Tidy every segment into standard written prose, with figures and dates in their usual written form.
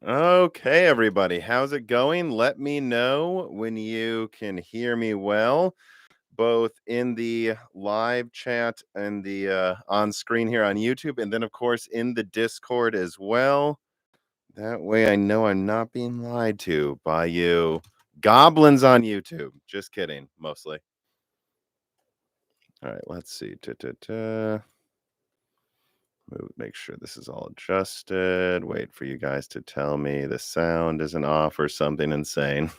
Okay, everybody, how's it going? Let me know when you can hear me well, both in the live chat and the on screen here on YouTube, and then, of course, in the Discord as well. That way I know I'm not being lied to by you goblins on YouTube. Just kidding, mostly. All right, let's see. Make sure this is all adjusted. Wait for you guys to tell me the sound isn't off or something insane.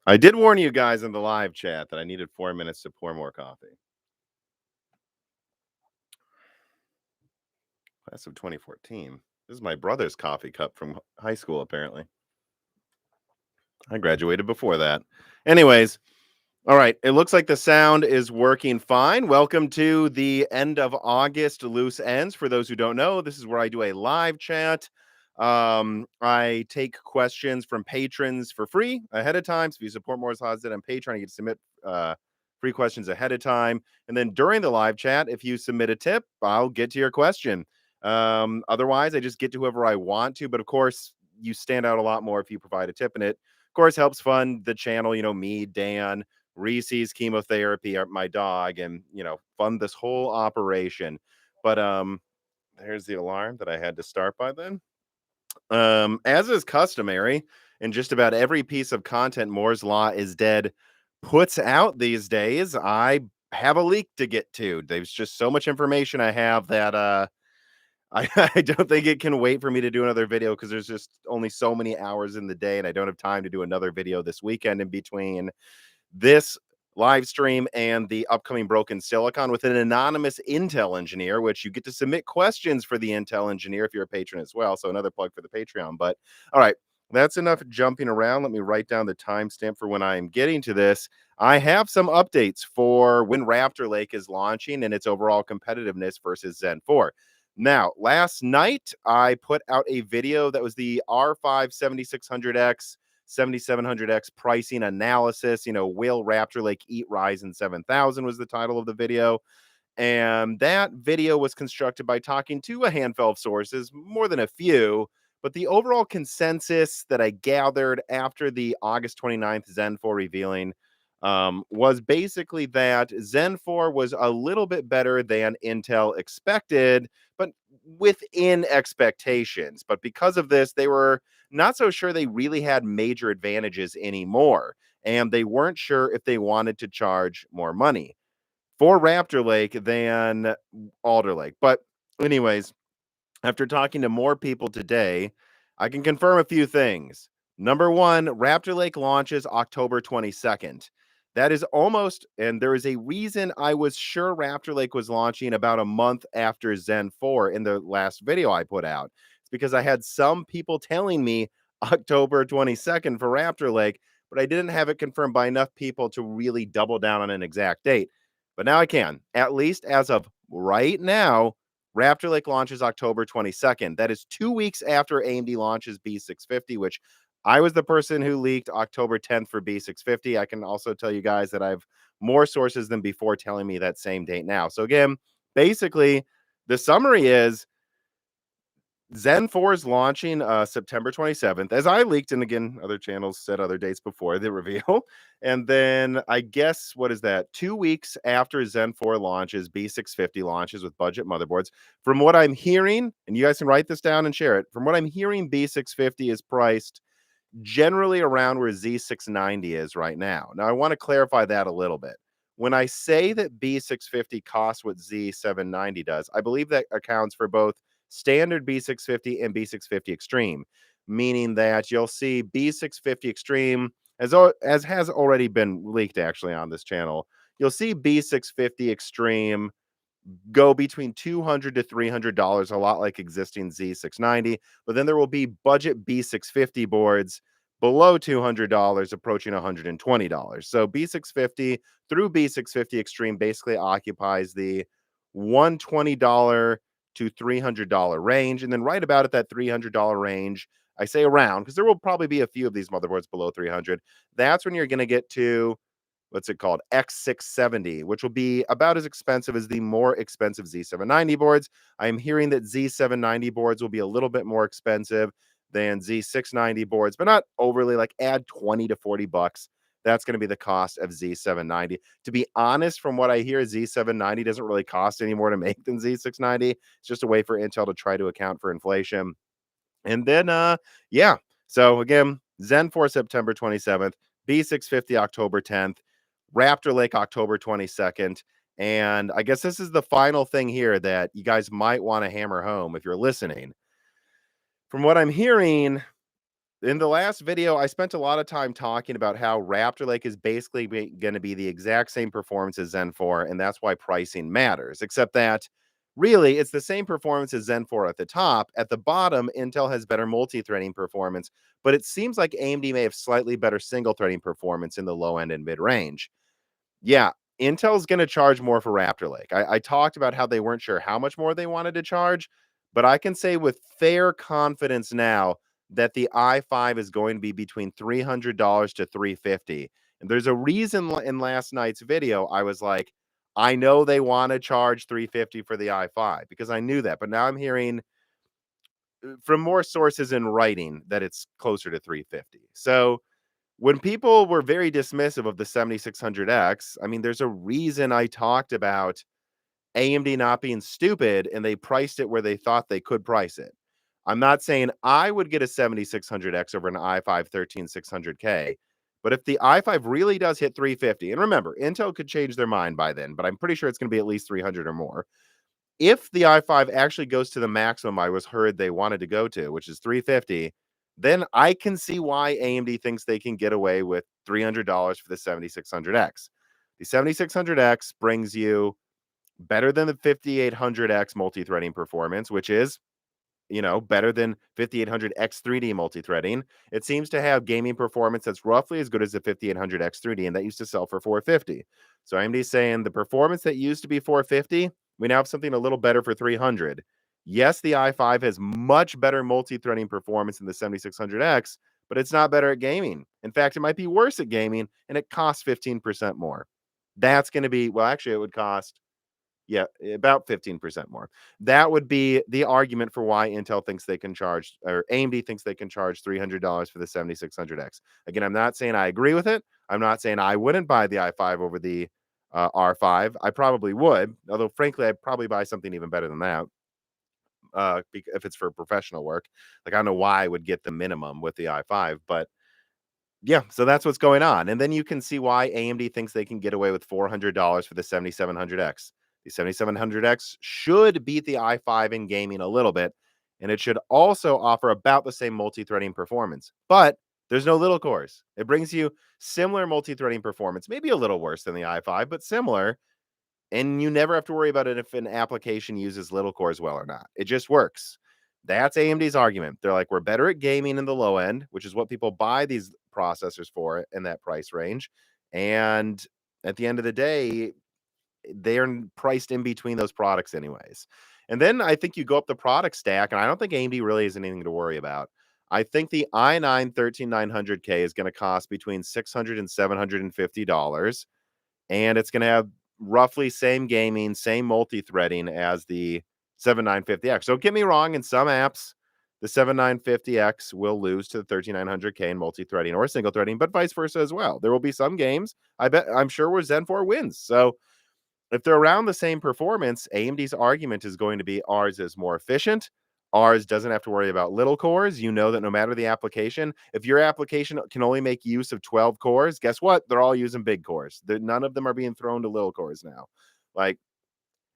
I did warn you guys in the live chat that I needed 4 minutes to pour more coffee. Class of 2014. This is my brother's coffee cup from high school, apparently. I graduated before that. Anyways, all right. It looks like the sound is working fine. Welcome to the end of August loose ends. For those who don't know, this is where I do a live chat. I take questions from patrons for free ahead of time. So if you support Moore's Closet on Patreon, you get to submit free questions ahead of time. And then during the live chat, if you submit a tip, I'll get to your question. Otherwise, I just get to whoever I want to. But of course, you stand out a lot more if you provide a tip, and it, of course, helps fund the channel. Me, Dan, Reese's chemotherapy, my dog, and fund this whole operation. But there's the alarm that I had to start by then. As is customary, in just about every piece of content Moore's Law is Dead puts out these days, I have a leak to get to. There's just so much information I have that I don't think it can wait for me to do another video, because there's just only so many hours in the day, and I don't have time to do another video this weekend in between this live stream and the upcoming Broken Silicon with an anonymous Intel engineer, which you get to submit questions for the Intel engineer if you're a patron as well. So another plug for the Patreon. But all right, that's enough jumping around. Let me write down the timestamp for when I am getting to this. I have some updates for when Raptor Lake is launching and its overall competitiveness versus Zen 4. Now, last night, I put out a video that was the R5 7600X 7700X pricing analysis. Will Raptor Lake eat Ryzen 7000 was the title of the video. And that video was constructed by talking to a handful of sources, more than a few. But the overall consensus that I gathered after the August 29th Zen 4 revealing was basically that Zen 4 was a little bit better than Intel expected, but within expectations. But because of this, they were not so sure they really had major advantages anymore, and they weren't sure if they wanted to charge more money for Raptor Lake than Alder Lake. But anyways, after talking to more people today, I can confirm a few things. Number one, Raptor Lake launches October 22nd. That is almost, and there is a reason I was sure Raptor Lake was launching about a month after Zen 4 in the last video I put out. It's because I had some people telling me October 22nd for Raptor Lake, but I didn't have it confirmed by enough people to really double down on an exact date. But now I can, at least as of right now. Raptor Lake launches October 22nd. That is 2 weeks after AMD launches B650, which I was the person who leaked October 10th for B650. I can also tell you guys that I have more sources than before telling me that same date now. So again, basically, the summary is Zen 4 is launching September 27th, as I leaked, and again, other channels said other dates before the reveal. And then I guess, what is that? 2 weeks after Zen 4 launches, B650 launches with budget motherboards. From what I'm hearing, and you guys can write this down and share it, from what I'm hearing, B650 is priced generally around where Z690 is right now. Now, I want to clarify that a little bit. When I say that B650 costs what Z790 does, I believe that accounts for both standard B650 and B650 Extreme, meaning that you'll see B650 Extreme, as has already been leaked actually on this channel. You'll see B650 Extreme go between $200 to $300, a lot like existing Z690, but then there will be budget B650 boards below $200, approaching $120. So B650 through B650 Extreme basically occupies the $120 to $300 range. And then right about at that $300 range, I say around, because there will probably be a few of these motherboards below 300. That's when you're going to get to what's it called? X670, which will be about as expensive as the more expensive Z790 boards. I am hearing that Z790 boards will be a little bit more expensive than Z690 boards, but not overly, like add 20 to 40 bucks. That's going to be the cost of Z790. To be honest, from what I hear, Z790 doesn't really cost any more to make than Z690. It's just a way for Intel to try to account for inflation. And then, yeah. So again, Zen 4 September 27th, B650 October 10th, Raptor Lake October 22nd. And I guess this is the final thing here that you guys might want to hammer home if you're listening. From what I'm hearing, in the last video, I spent a lot of time talking about how Raptor Lake is basically going to be the exact same performance as Zen 4, and that's why pricing matters. Except that really, it's the same performance as Zen 4 at the top. At the bottom, Intel has better multi-threading performance, but it seems like AMD may have slightly better single-threading performance in the low end and mid-range. Yeah, Intel's going to charge more for Raptor Lake. I talked about how they weren't sure how much more they wanted to charge, but I can say with fair confidence now that the i5 is going to be between $300 to $350. And there's a reason in last night's video I was like, I know they want to charge $350 for the i5 because I knew that, but now I'm hearing from more sources in writing that it's closer to $350. So when people were very dismissive of the 7600X, I mean, there's a reason I talked about AMD not being stupid and they priced it where they thought they could price it. I'm not saying I would get a 7600X over an i5 13600K, but if the i5 really does hit 350, and remember, Intel could change their mind by then, but I'm pretty sure it's going to be at least 300 or more. If the i5 actually goes to the maximum I was heard they wanted to go to, which is 350, then I can see why AMD thinks they can get away with $300 for the 7600X. The 7600X brings you better than the 5800X multi-threading performance, which is, better than 5800X 3D multi-threading. It seems to have gaming performance that's roughly as good as the 5800X 3D, and that used to sell for 450. So AMD's saying the performance that used to be 450, we now have something a little better for 300. Yes, the i5 has much better multi-threading performance than the 7600X, but it's not better at gaming. In fact, it might be worse at gaming, and it costs 15% more. That's going to be, well, actually, it would cost about 15% more. That would be the argument for why Intel thinks they can charge, or AMD thinks they can charge $300 for the 7600X. Again, I'm not saying I agree with it. I'm not saying I wouldn't buy the i5 over the R5. I probably would, although frankly, I'd probably buy something even better than that. If it's for professional work, like I don't know why I would get the minimum with the i5, but yeah, so that's what's going on. And then you can see why AMD thinks they can get away with $400 for the 7700X. The 7700X should beat the i5 in gaming a little bit, and it should also offer about the same multi-threading performance. But there's no little cores. It brings you similar multi-threading performance, maybe a little worse than the i5, but similar. And you never have to worry about it if an application uses little cores well or not. It just works. That's AMD's argument. They're like, we're better at gaming in the low end, which is what people buy these processors for in that price range. And at the end of the day, they're priced in between those products anyways. And then I think you go up the product stack, and I don't think AMD really has anything to worry about. I think the i9 13900K is going to cost between $600 and $750, and it's going to have roughly same gaming, same multi-threading as the 7950X. Don't get me wrong, in some apps, the 7950X will lose to the 13900K in multi-threading or single threading, but vice versa as well. There will be some games, I'm sure, where Zen 4 wins. So if they're around the same performance, AMD's argument is going to be ours is more efficient. Ours doesn't have to worry about little cores. You know that no matter the application, if your application can only make use of 12 cores, guess what? They're all using big cores. None of them are being thrown to little cores now. Like,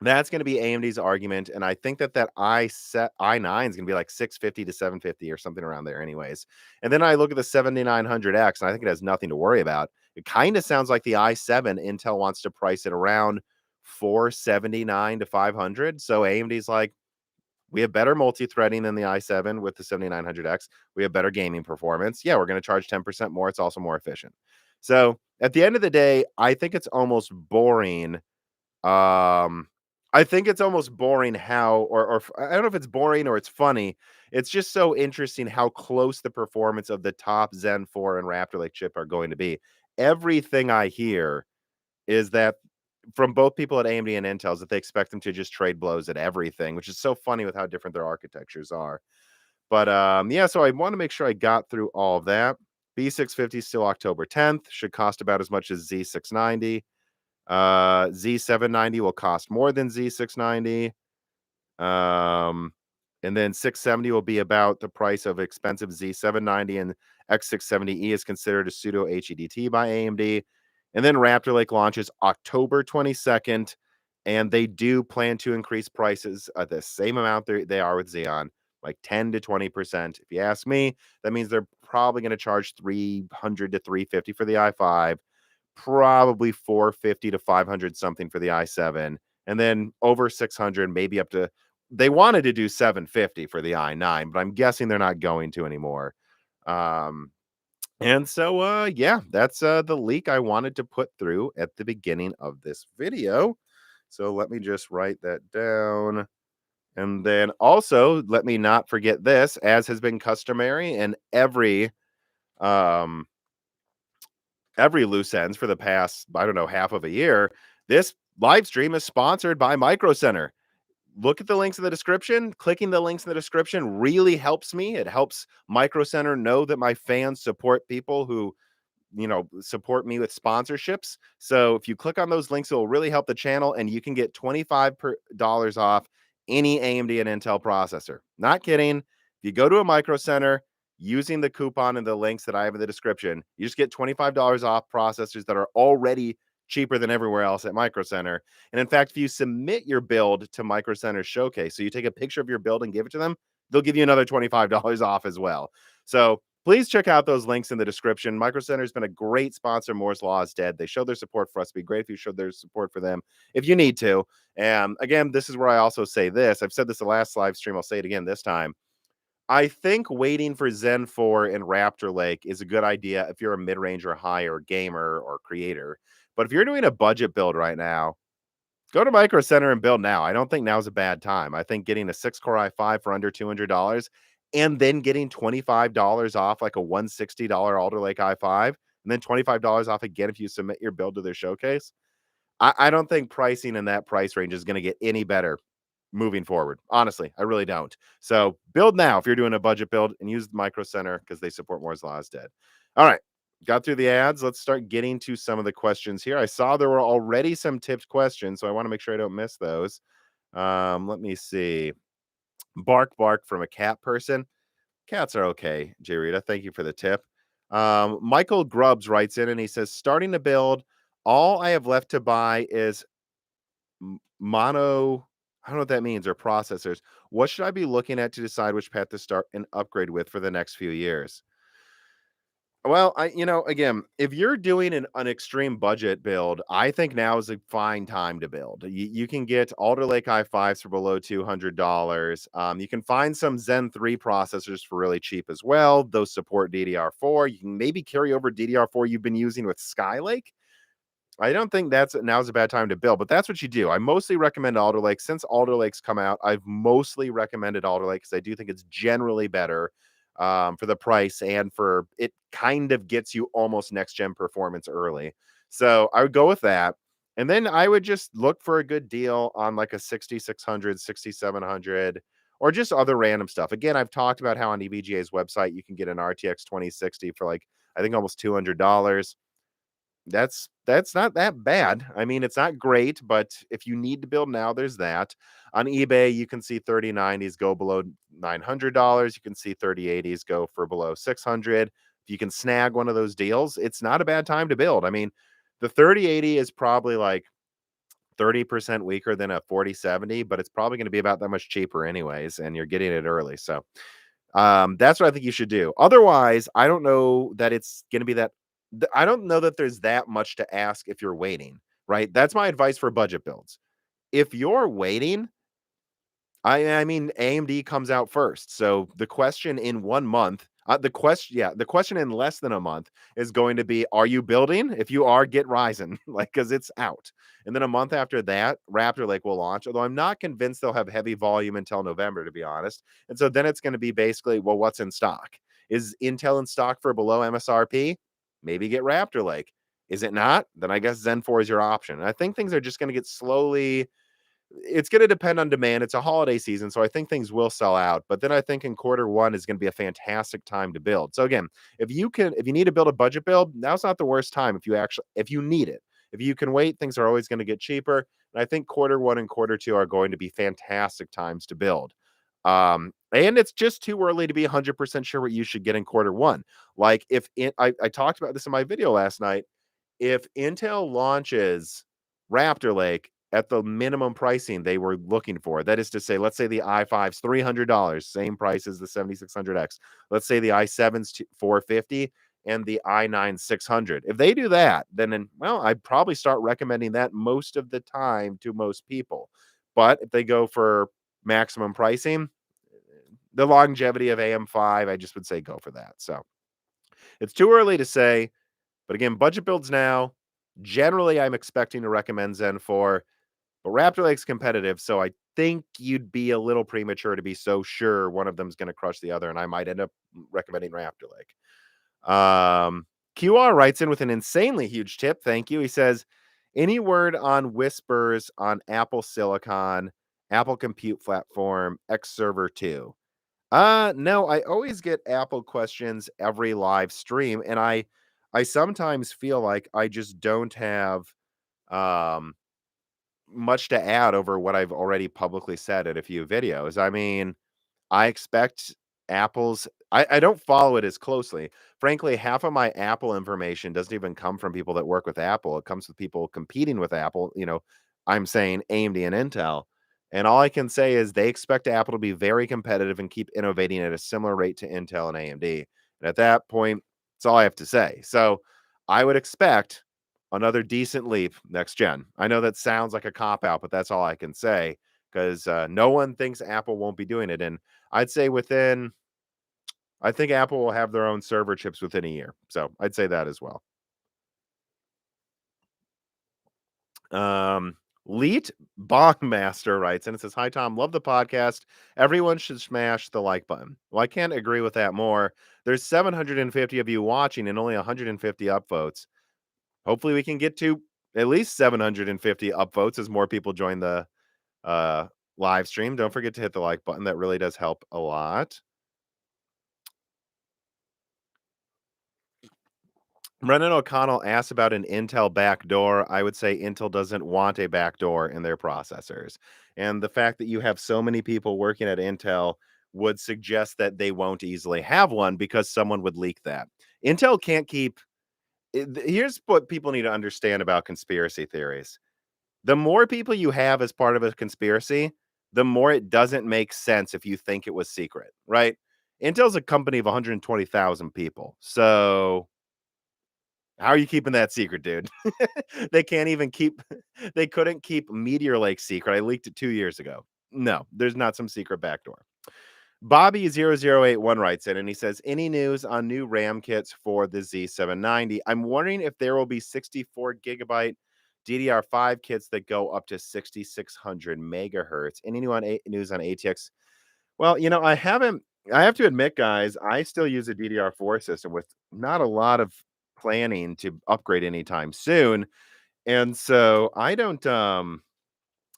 that's going to be AMD's argument. And I think that i9 is going to be like 650 to 750 or something around there anyways. And then I look at the 7900X, and I think it has nothing to worry about. It kind of sounds like the i7. Intel wants to price it around 479 to 500. So AMD's like, we have better multi-threading than the i7 with the 7900X. We have better gaming performance. Yeah, we're going to charge 10% more. It's also more efficient. So at the end of the day, I think it's almost boring. I think it's almost boring how, or I don't know if it's boring or it's funny. It's just so interesting how close the performance of the top Zen 4 and Raptor Lake chip are going to be. everything I hear is that from both people at AMD and Intel is that they expect them to just trade blows at everything, which is so funny with how different their architectures are. But yeah, so I want to make sure I got through all of that. B650 still October 10th, should cost about as much as Z690. Z790 will cost more than Z690. And then 670 will be about the price of expensive Z790, and X670E is considered a pseudo HEDT by AMD. And then Raptor Lake launches October 22nd, and they do plan to increase prices at the same amount they are with Xeon, like 10 to 20%. If you ask me, that means they're probably going to charge 300 to 350 for the i5, probably 450 to 500 something for the i7, and then over 600, maybe up to, they wanted to do 750 for the i9, but I'm guessing they're not going to anymore. And so yeah, that's the leak I wanted to put through at the beginning of this video. So let me just write that down. And then also let me not forget this, as has been customary in every loose ends for the past, I don't know, half of a year. This live stream is sponsored by Micro Center. Look at the links in the description. Clicking the links in the description really helps me. It helps Micro Center know that my fans support people who, support me with sponsorships. So if you click on those links, it will really help the channel, and you can get $25 off any AMD and Intel processor. Not kidding. If you go to a Micro Center using the coupon and the links that I have in the description, you just get $25 off processors that are already cheaper than everywhere else at Micro Center. And in fact, if you submit your build to Micro Center Showcase, so you take a picture of your build and give it to them, they'll give you another $25 off as well. So please check out those links in the description. Micro Center has been a great sponsor. Moore's Law is dead. They show their support for us. It'd be great if you showed their support for them if you need to. And again, this is where I also say this. I've said this the last live stream. I'll say it again this time. I think waiting for Zen 4 and Raptor Lake is a good idea if you're a mid-range or higher gamer or creator. But if you're doing a budget build right now, go to Micro Center and build now. I don't think now's a bad time. I think getting a 6-core i5 for under $200 and then getting $25 off like a $160 Alder Lake i5 and then $25 off again if you submit your build to their showcase. I don't think pricing in that price range is going to get any better moving forward. Honestly, I really don't. So build now if you're doing a budget build, and use Micro Center because they support Moore's Law is dead. All right. Got through the ads. Let's start getting to some of the questions here. I saw there were already some tipped questions, so I want to make sure I don't miss those. Let me see. Bark from a cat person. Cats are okay, J. Rita. Thank you for the tip. Michael Grubbs writes in and he says, starting to build, all I have left to buy is mono, I don't know what that means, or processors. What should I be looking at to decide which path to start and upgrade with for the next few years? Well, again, if you're doing an extreme budget build, I think now is a fine time to build. You can get Alder Lake i5s for below $200. You can find some Zen 3 processors for really cheap as well. Those support DDR4. You can maybe carry over DDR4 you've been using with Skylake. I don't think now's a bad time to build, but that's what you do. I mostly recommend Alder Lake. Since Alder Lake's come out, I've mostly recommended Alder Lake because I do think it's generally better for the price, and for it kind of gets you almost next gen performance early. So I would go with that. And then I would just look for a good deal on like a 6600, 6700, or just other random stuff. Again, I've talked about how on EVGA's website, you can get an RTX 2060 for like, I think almost $200. That's not that bad. I mean, it's not great, but if you need to build now, there's that. On eBay, you can see 3090s go below $900. You can see 3080s go for below 600. If you can snag one of those deals, it's not a bad time to build. I mean, the 3080 is probably like 30% weaker than a 4070, but it's probably going to be about that much cheaper anyways, and you're getting it early. So that's what I think you should do. Otherwise, I don't know that it's going to be that. I don't know that there's that much to ask if you're waiting, right? That's my advice for budget builds. If you're waiting, I mean, AMD comes out first. So the question in 1 month, the question in less than a month is going to be, are you building? If you are, get Ryzen, like, because it's out. And then a month after that, Raptor Lake will launch, although I'm not convinced they'll have heavy volume until November, to be honest. And so then it's going to be basically, well, what's in stock? Is Intel in stock for below MSRP? Maybe get Raptor Lake. Is it not? Then I guess Zen 4 is your option. And I think things are just going to get slowly, it's going to depend on demand. It's a holiday season, so I think things will sell out. But then I think in quarter 1 is going to be a fantastic time to build. So again, if you need to build a budget build, now's not the worst time if you need it. If you can wait, things are always going to get cheaper. And I think quarter 1 and quarter 2 are going to be fantastic times to build. And it's just too early to be 100% sure what you should get in quarter 1. Like I talked about this in my video last night. If Intel launches Raptor Lake at the minimum pricing they were looking for, that is to say, let's say the i5's $300, same price as the 7600X. Let's say the i7's $450 and the i9's $600. If they do that, then well, I'd probably start recommending that most of the time to most people. But if they go for maximum pricing, the longevity of AM5, I just would say go for that. So it's too early to say. But again, budget builds now. Generally, I'm expecting to recommend Zen 4, but Raptor Lake's competitive, so I think you'd be a little premature to be so sure one of them's going to crush the other, and I might end up recommending Raptor Lake. QR writes in with an insanely huge tip. Thank you. He says, any word on whispers on Apple Silicon, Apple Compute Platform, X Server 2? No, I always get Apple questions every live stream, and I sometimes feel like I just don't have um much to add over what I've already publicly said in a few videos. I mean, I expect I don't follow it as closely. Frankly, half of my Apple information doesn't even come from people that work with Apple. It comes with people competing with Apple. I'm saying AMD and Intel. And all I can say is they expect Apple to be very competitive and keep innovating at a similar rate to Intel and AMD. And at that point, that's all I have to say. So I would expect another decent leap next gen. I know that sounds like a cop out, but that's all I can say because no one thinks Apple won't be doing it. And I'd say I think Apple will have their own server chips within a year. So I'd say that as well. Leet Bongmaster writes, and it says, hi, Tom, love the podcast. Everyone should smash the like button. Well, I can't agree with that more. There's 750 of you watching and only 150 upvotes. Hopefully we can get to at least 750 upvotes as more people join the live stream. Don't forget to hit the like button. That really does help a lot. Brendan O'Connell asked about an Intel backdoor. I would say Intel doesn't want a backdoor in their processors. And the fact that you have so many people working at Intel would suggest that they won't easily have one because someone would leak that. Intel can't keep. Here's what people need to understand about conspiracy theories. The more people you have as part of a conspiracy, the more it doesn't make sense if you think it was secret, right? Intel's a company of 120,000 people. So how are you keeping that secret, dude? They can't even they couldn't keep Meteor Lake secret. I leaked it 2 years ago. No, there's not some secret backdoor. Bobby0081 writes in and he says, any news on new RAM kits for the Z790? I'm wondering if there will be 64 gigabyte DDR5 kits that go up to 6600 megahertz. Any news on ATX? Well, I have to admit, guys, I still use a DDR4 system with not a lot of planning to upgrade anytime soon. And so I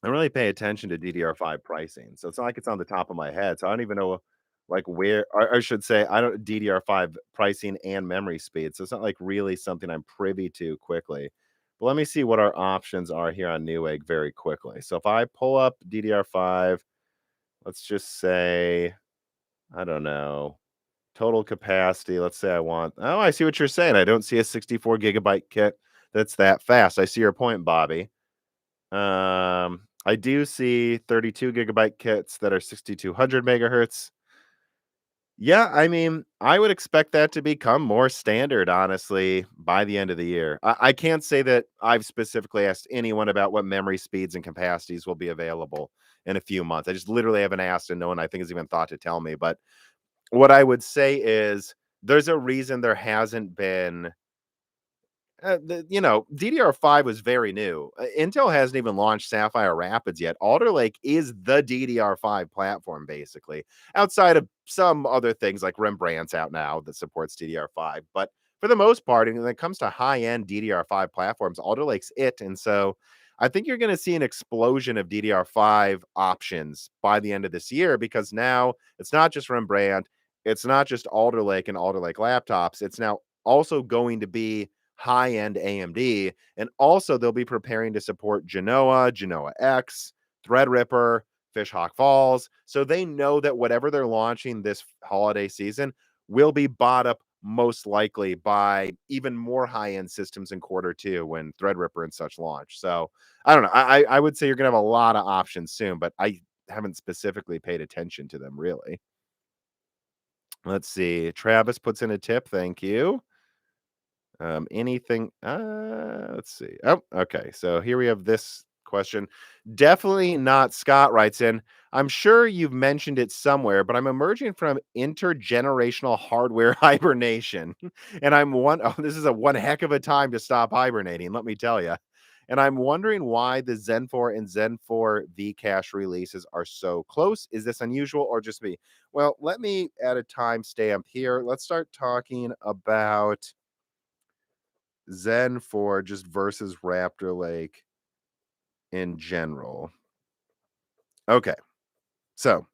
really pay attention to DDR5 pricing. So it's not like it's on the top of my head. So I don't even know like where, or I should say, I don't DDR5 pricing and memory speed. So it's not like really something I'm privy to quickly. But let me see what our options are here on Newegg very quickly. So if I pull up DDR5, let's just say, I don't know, total capacity. Let's say oh, I see what you're saying. I don't see a 64 gigabyte kit that's that fast. I see your point, Bobby. I do see 32 gigabyte kits that are 6200 megahertz. Yeah, I mean, I would expect that to become more standard, honestly, by the end of the year. I can't say that I've specifically asked anyone about what memory speeds and capacities will be available in a few months. I just literally haven't asked, and no one I think has even thought to tell me. But what I would say is there's a reason there hasn't been DDR5 was very new. Intel hasn't even launched Sapphire Rapids yet. Alder Lake is the DDR5 platform, basically, outside of some other things like Rembrandt's out now that supports DDR5. But for the most part, and when it comes to high-end DDR5 platforms, Alder Lake's it. And so I think you're going to see an explosion of DDR5 options by the end of this year, because now it's not just Rembrandt, it's not just Alder Lake and Alder Lake laptops. It's now also going to be high-end AMD, and also they'll be preparing to support Genoa, Genoa X, Threadripper, Fishhawk Falls. So they know that whatever they're launching this holiday season will be bought up most likely by even more high-end systems in Q2 when Threadripper and such launch. So I don't know. I would say you're gonna have a lot of options soon, but I haven't specifically paid attention to them really. Let's see. Travis puts in a tip. Thank you. Anything? Let's see. Oh, okay. So here we have this question. Definitely not. Scott writes in, I'm sure you've mentioned it somewhere, but I'm emerging from intergenerational hardware hibernation. And this is a one heck of a time to stop hibernating, let me tell you. And I'm wondering why the Zen 4 and Zen 4 Vcache releases are so close. Is this unusual or just me? Well, let me add a timestamp here. Let's start talking about Zen 4 just versus Raptor Lake in general. Okay. So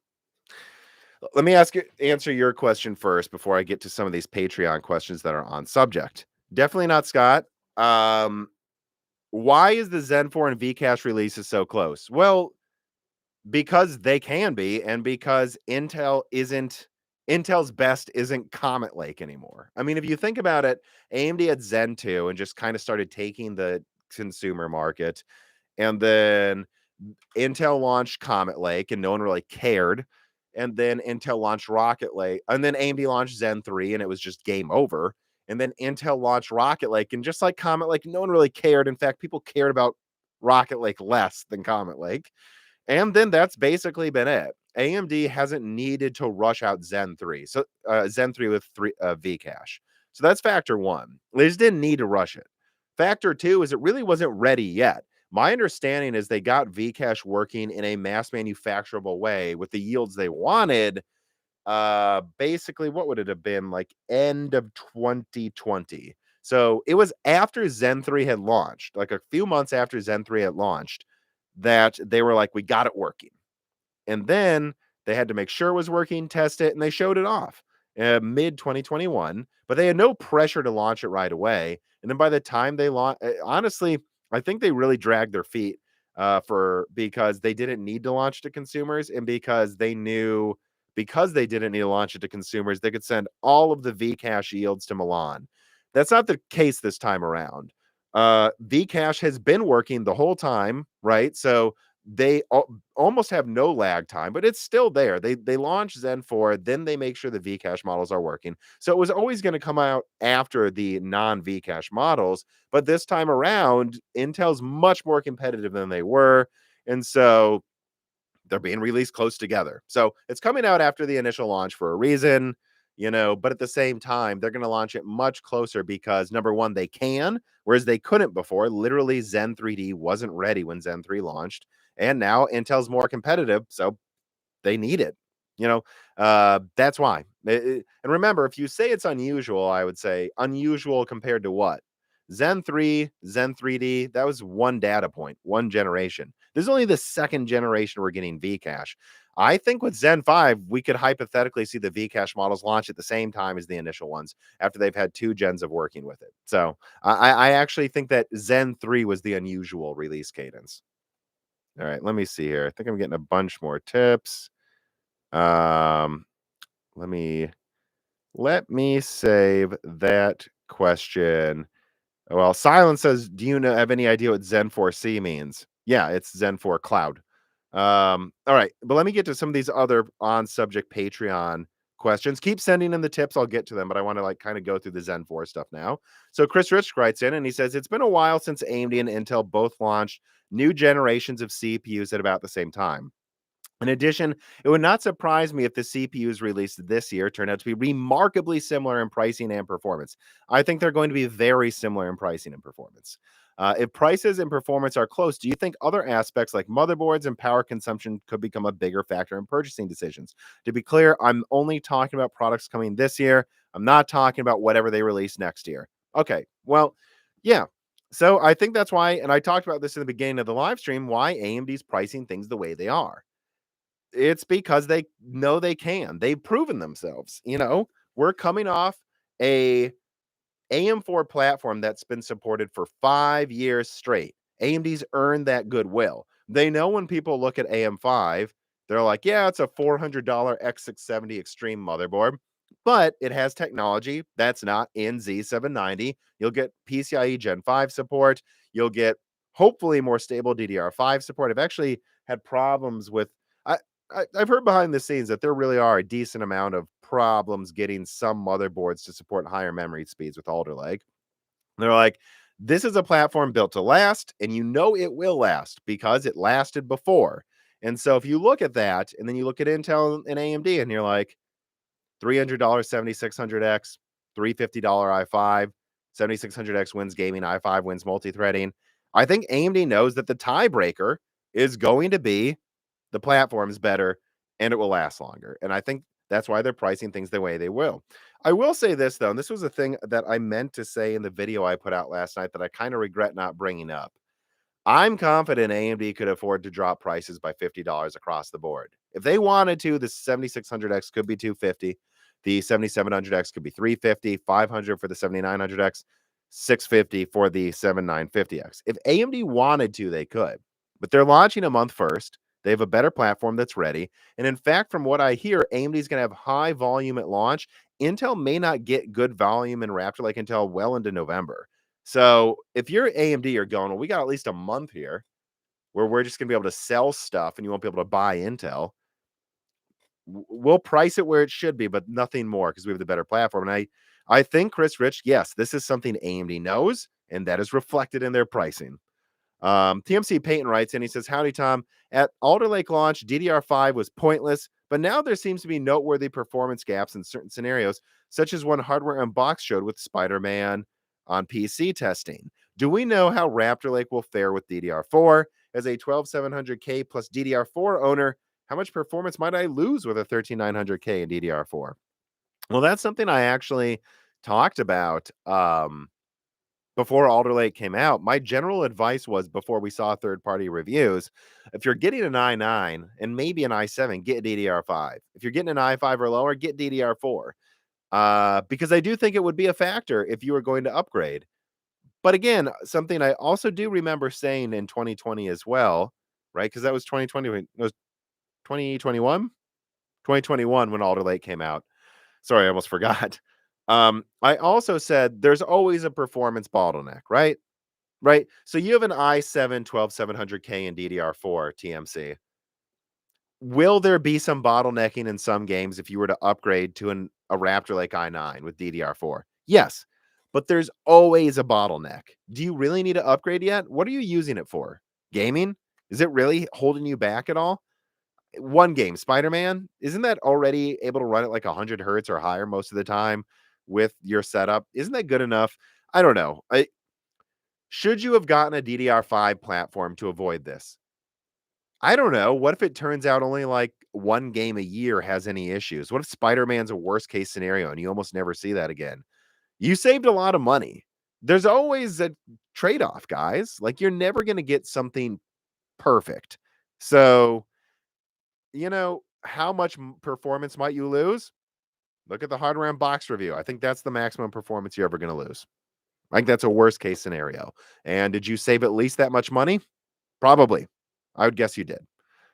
let me answer your question first before I get to some of these Patreon questions that are on subject. Definitely not Scott. Why is the Zen 4 and Vcache releases so close? Well, because they can be, and because Intel's best isn't Comet Lake anymore. I mean, if you think about it, AMD had Zen 2 and just kind of started taking the consumer market, and then Intel launched Comet Lake and no one really cared. And then Intel launched Rocket Lake, and then AMD launched Zen 3 and it was just game over. And then Intel launched Rocket Lake, and just like Comet Lake, no one really cared. In fact, people cared about Rocket Lake less than Comet Lake. And then that's basically been it. AMD hasn't needed to rush out Zen 3. So Zen 3 with Vcache. So that's factor one. They just didn't need to rush it. Factor two is it really wasn't ready yet. My understanding is they got Vcache working in a mass manufacturable way with the yields they wanted. Basically, what would it have been, like end of 2020? So it was after Zen 3 had launched, like a few months after Zen 3 had launched, that they were like, we got it working. And then they had to make sure it was working, test it, and they showed it off mid 2021. But they had no pressure to launch it right away. And then by the time they launched, honestly, I think they really dragged their feet because they didn't need to launch to consumers, and because they knew because they didn't need to launch it to consumers, they could send all of the Vcache yields to Milan. That's not the case this time around. Vcache has been working the whole time, right? So they almost have no lag time, but it's still there. They launch Zen 4, then they make sure the Vcache models are working. So it was always going to come out after the non-Vcache models, but this time around, Intel's much more competitive than they were, and so they're being released close together. So it's coming out after the initial launch for a reason, but at the same time, they're going to launch it much closer because number one, they can, whereas they couldn't before. Literally, Zen 3D wasn't ready when Zen 3 launched. And now Intel's more competitive, so they need it. That's why. And remember, if you say it's unusual, I would say unusual compared to what? Zen 3, Zen 3D, that was one data point, one generation. This is only the second generation we're getting Vcache. I think with Zen 5, we could hypothetically see the Vcache models launch at the same time as the initial ones after they've had 2 gens of working with it. So I actually think that Zen 3 was the unusual release cadence. All right, let me see here. I think I'm getting a bunch more tips. Let me save that question. Well, Silence says, do you have any idea what Zen 4C means? Yeah, it's Zen 4 Cloud. All right, but let me get to some of these other on subject Patreon questions. Keep sending in the tips. I'll get to them, but I want to kind of go through the Zen 4 stuff now. So Chris Rich writes in and he says, it's been a while since AMD and Intel both launched new generations of CPUs at about the same time. In addition, it would not surprise me if the CPUs released this year turned out to be remarkably similar in pricing and performance. I think they're going to be very similar in pricing and performance. If prices and performance are close, do you think other aspects like motherboards and power consumption could become a bigger factor in purchasing decisions? To be clear, I'm only talking about products coming this year. I'm not talking about whatever they release next year. Okay, well, yeah. So I think that's why, and I talked about this in the beginning of the live stream, why AMD's pricing things the way they are. It's because they know they can. They've proven themselves. We're coming off a AM4 platform that's been supported for 5 years straight. AMD's earned that goodwill. They know when people look at AM5, they're like, yeah, it's a $400 X670 Extreme motherboard, but it has technology that's not in Z790. You'll get PCIe Gen 5 support. You'll get hopefully more stable DDR5 support. I've actually had problems with, I, I've heard behind the scenes that there really are a decent amount of problems getting some motherboards to support higher memory speeds with Alder Lake. They're like, this is a platform built to last, and it will last because it lasted before. And so if you look at that, and then you look at Intel and AMD, and you're like, $300 7600X, $350 i5, 7600X wins gaming, i5 wins multi-threading. I think AMD knows that the tiebreaker is going to be the platform's better and it will last longer. And I think that's why they're pricing things the way they will. I will say this, though, and this was a thing that I meant to say in the video I put out last night that I kind of regret not bringing up. I'm confident AMD could afford to drop prices by $50 across the board. If they wanted to, the 7600X could be $250. The 7700X could be $350, $500 for the 7900X, $650 for the 7950X. If AMD wanted to, they could. But they're launching a month first. They have a better platform that's ready. And in fact, from what I hear, AMD is going to have high volume at launch. Intel may not get good volume in Raptor Lake until well into November. So if you're AMD, you're going, well, we got at least a month here where we're just going to be able to sell stuff and you won't be able to buy Intel. We'll price it where it should be, but nothing more because we have the better platform. And I think, Chris Rich, yes, this is something AMD knows, and that is reflected in their pricing. TMC Peyton writes in, he says, howdy, Tom. At Alder Lake launch, DDR5 was pointless, but now there seems to be noteworthy performance gaps in certain scenarios, such as one Hardware Unboxed showed with Spider-Man on PC testing. Do we know how Raptor Lake will fare with DDR4? As a 12700K plus DDR4 owner, how much performance might I lose with a 13900K in DDR4? Well, that's something I actually talked about before Alder Lake came out. My general advice was, before we saw third-party reviews, if you're getting an i9 and maybe an i7, get DDR5. If you're getting an i5 or lower, get DDR4. Because I do think it would be a factor if you were going to upgrade. But again, something I also do remember saying in 2020 as well, right? Because that was 2020. It was 2021? 2021 when Alder Lake came out. Sorry, I almost forgot. I also said there's always a performance bottleneck, right? Right. So you have an i7 12700K in DDR4 TMC. Will there be some bottlenecking in some games if you were to upgrade to a Raptor Lake i9 with DDR4? Yes, but there's always a bottleneck. Do you really need to upgrade yet? What are you using it for? Gaming? Is it really holding you back at all? One game, Spider-Man, isn't that already able to run at like 100 hertz or higher most of the time with your setup? Isn't that good enough? I don't know. Should you have gotten a DDR5 platform to avoid this? I don't know. What if it turns out only like one game a year has any issues? What if Spider-Man's a worst case scenario and you almost never see that again? You saved a lot of money. There's always a trade-off, guys. Like, you're never going to get something perfect. So, how much performance might you lose? Look at the Hardware Unboxed review. I think that's the maximum performance you're ever going to lose. I think that's a worst case scenario. And did you save at least that much money? Probably. I would guess you did.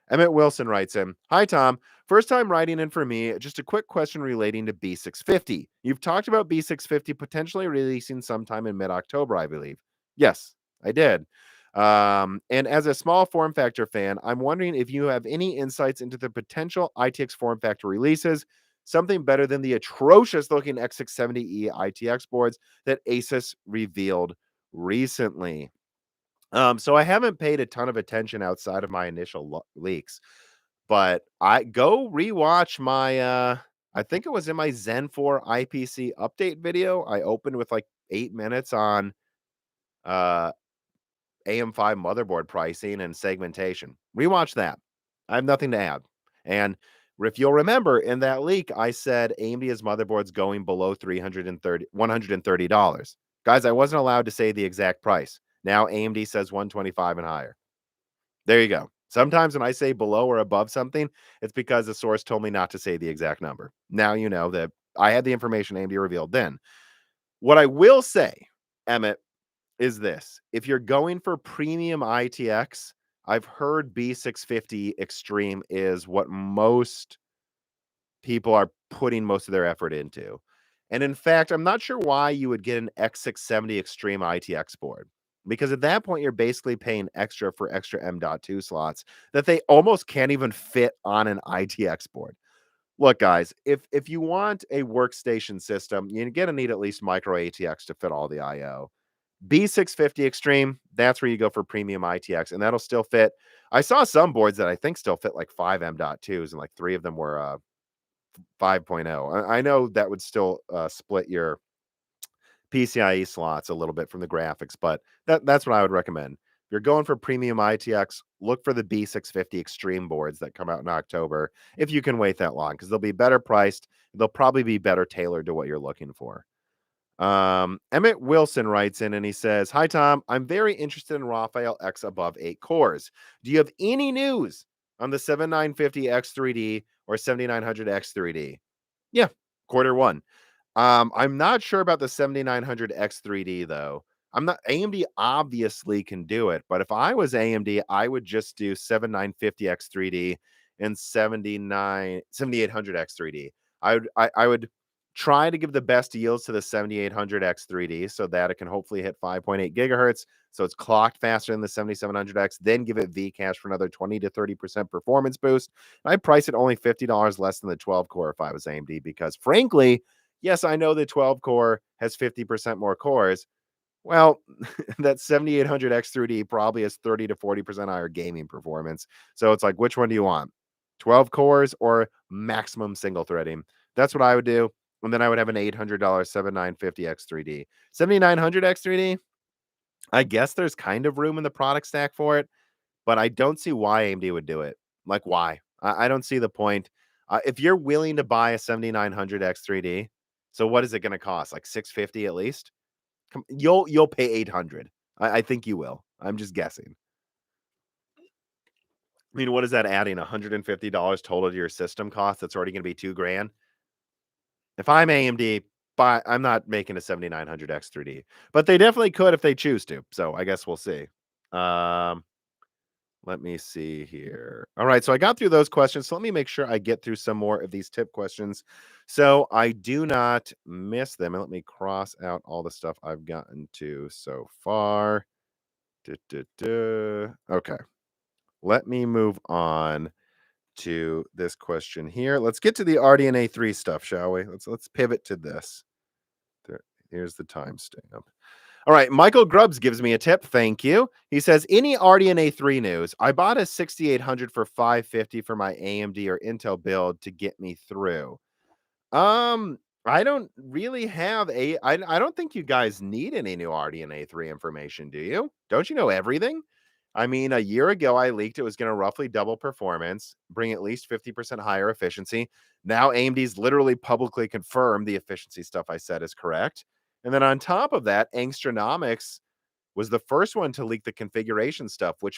Emmett Wilson writes in, hi, Tom. First time writing in for me. Just a quick question relating to B650. You've talked about B650 potentially releasing sometime in mid-October, I believe. Yes, I did. And as a small form factor fan, I'm wondering if you have any insights into the potential ITX form factor releases, something better than the atrocious looking X670E ITX boards that Asus revealed recently. So I haven't paid a ton of attention outside of my initial leaks, but I go rewatch my, I think it was in my Zen 4 IPC update video. I opened with like 8 minutes on, AM5 motherboard pricing and segmentation. Rewatch that. I have nothing to add. And If you'll remember in that leak, I said AMD's motherboard's going below $130. Guys, I wasn't allowed to say the exact price. Now AMD says 125 and higher. There you go. Sometimes when I say below or above something, it's because the source told me not to say the exact number. Now you know that I had the information AMD revealed then. What I will say, Emmett, is this. If you're going for premium ITX, I've heard B650 Extreme is what most people are putting most of their effort into. And in fact, I'm not sure why you would get an X670 Extreme ITX board, because at that point, you're basically paying extra for extra M.2 slots that they almost can't even fit on an ITX board. Look, guys, if you want a workstation system, you're going to need at least micro ATX to fit all the I/O. B650 Extreme, that's where you go for premium ITX, and that'll still fit. I saw some boards that I think still fit like 5 M.2s, and like 3 of them were 5.0. I know that would still split your PCIe slots a little bit from the graphics, but that's what I would recommend. If you're going for premium ITX, look for the B650 Extreme boards that come out in October, if you can wait that long, because they'll be better priced. They'll probably be better tailored to what you're looking for. Emmett Wilson writes in and he says, "Hi, Tom. I'm very interested in Raphael X above 8 cores. Do you have any news on the 7950 X3D or 7900 X3D?" Yeah, quarter one. I'm not sure about the 7900 X3D though. I'm not AMD obviously can do it, but if I was AMD, I would just do 7950 X3D and 7800 X3D. I would try to give the best yields to the 7800 X3D so that it can hopefully hit 5.8 gigahertz. So it's clocked faster than the 7700X, then give it Vcache for another 20 to 30% performance boost. I'd price it only $50 less than the 12 core if I was AMD, because frankly, yes, I know the 12 core has 50% more cores. Well, that 7800 X3D probably has 30 to 40% higher gaming performance. So it's like, which one do you want? 12 cores or maximum single threading? That's what I would do. And then I would have an $800 7950 X3D. 7900 X3D, I guess there's kind of room in the product stack for it, but I don't see why AMD would do it. Like, why? I don't see the point. If you're willing to buy a 7900 X3D, so what is it going to cost? Like 650 at least? You'll pay 800. I think you will. I'm just guessing. I mean, what is that adding? $150 total to your system cost? That's already going to be $2,000. If I'm AMD, but I'm not making a 7900 X3D, but they definitely could if they choose to. So I guess we'll see. Um, Let me see here. All right, so I got through those questions. So let me make sure I get through some more of these tip questions so I do not miss them. And let me cross out all the stuff I've gotten to so far. Okay, let me move on to this question here. Let's get to the RDNA 3 stuff, shall we? Let's pivot to this. Here's the timestamp. All right, Michael Grubbs gives me a tip. Thank you. He says, any RDNA 3 news? I bought a 6800 for 550 for my AMD or Intel build to get me through. I don't really have I don't think you guys need any new RDNA 3 information, do you? Don't you know everything? I mean, a year ago, I leaked it was going to roughly double performance, bring at least 50% higher efficiency. Now, AMD's literally publicly confirmed the efficiency stuff I said is correct. And then on top of that, Angstronomics was the first one to leak the configuration stuff, which,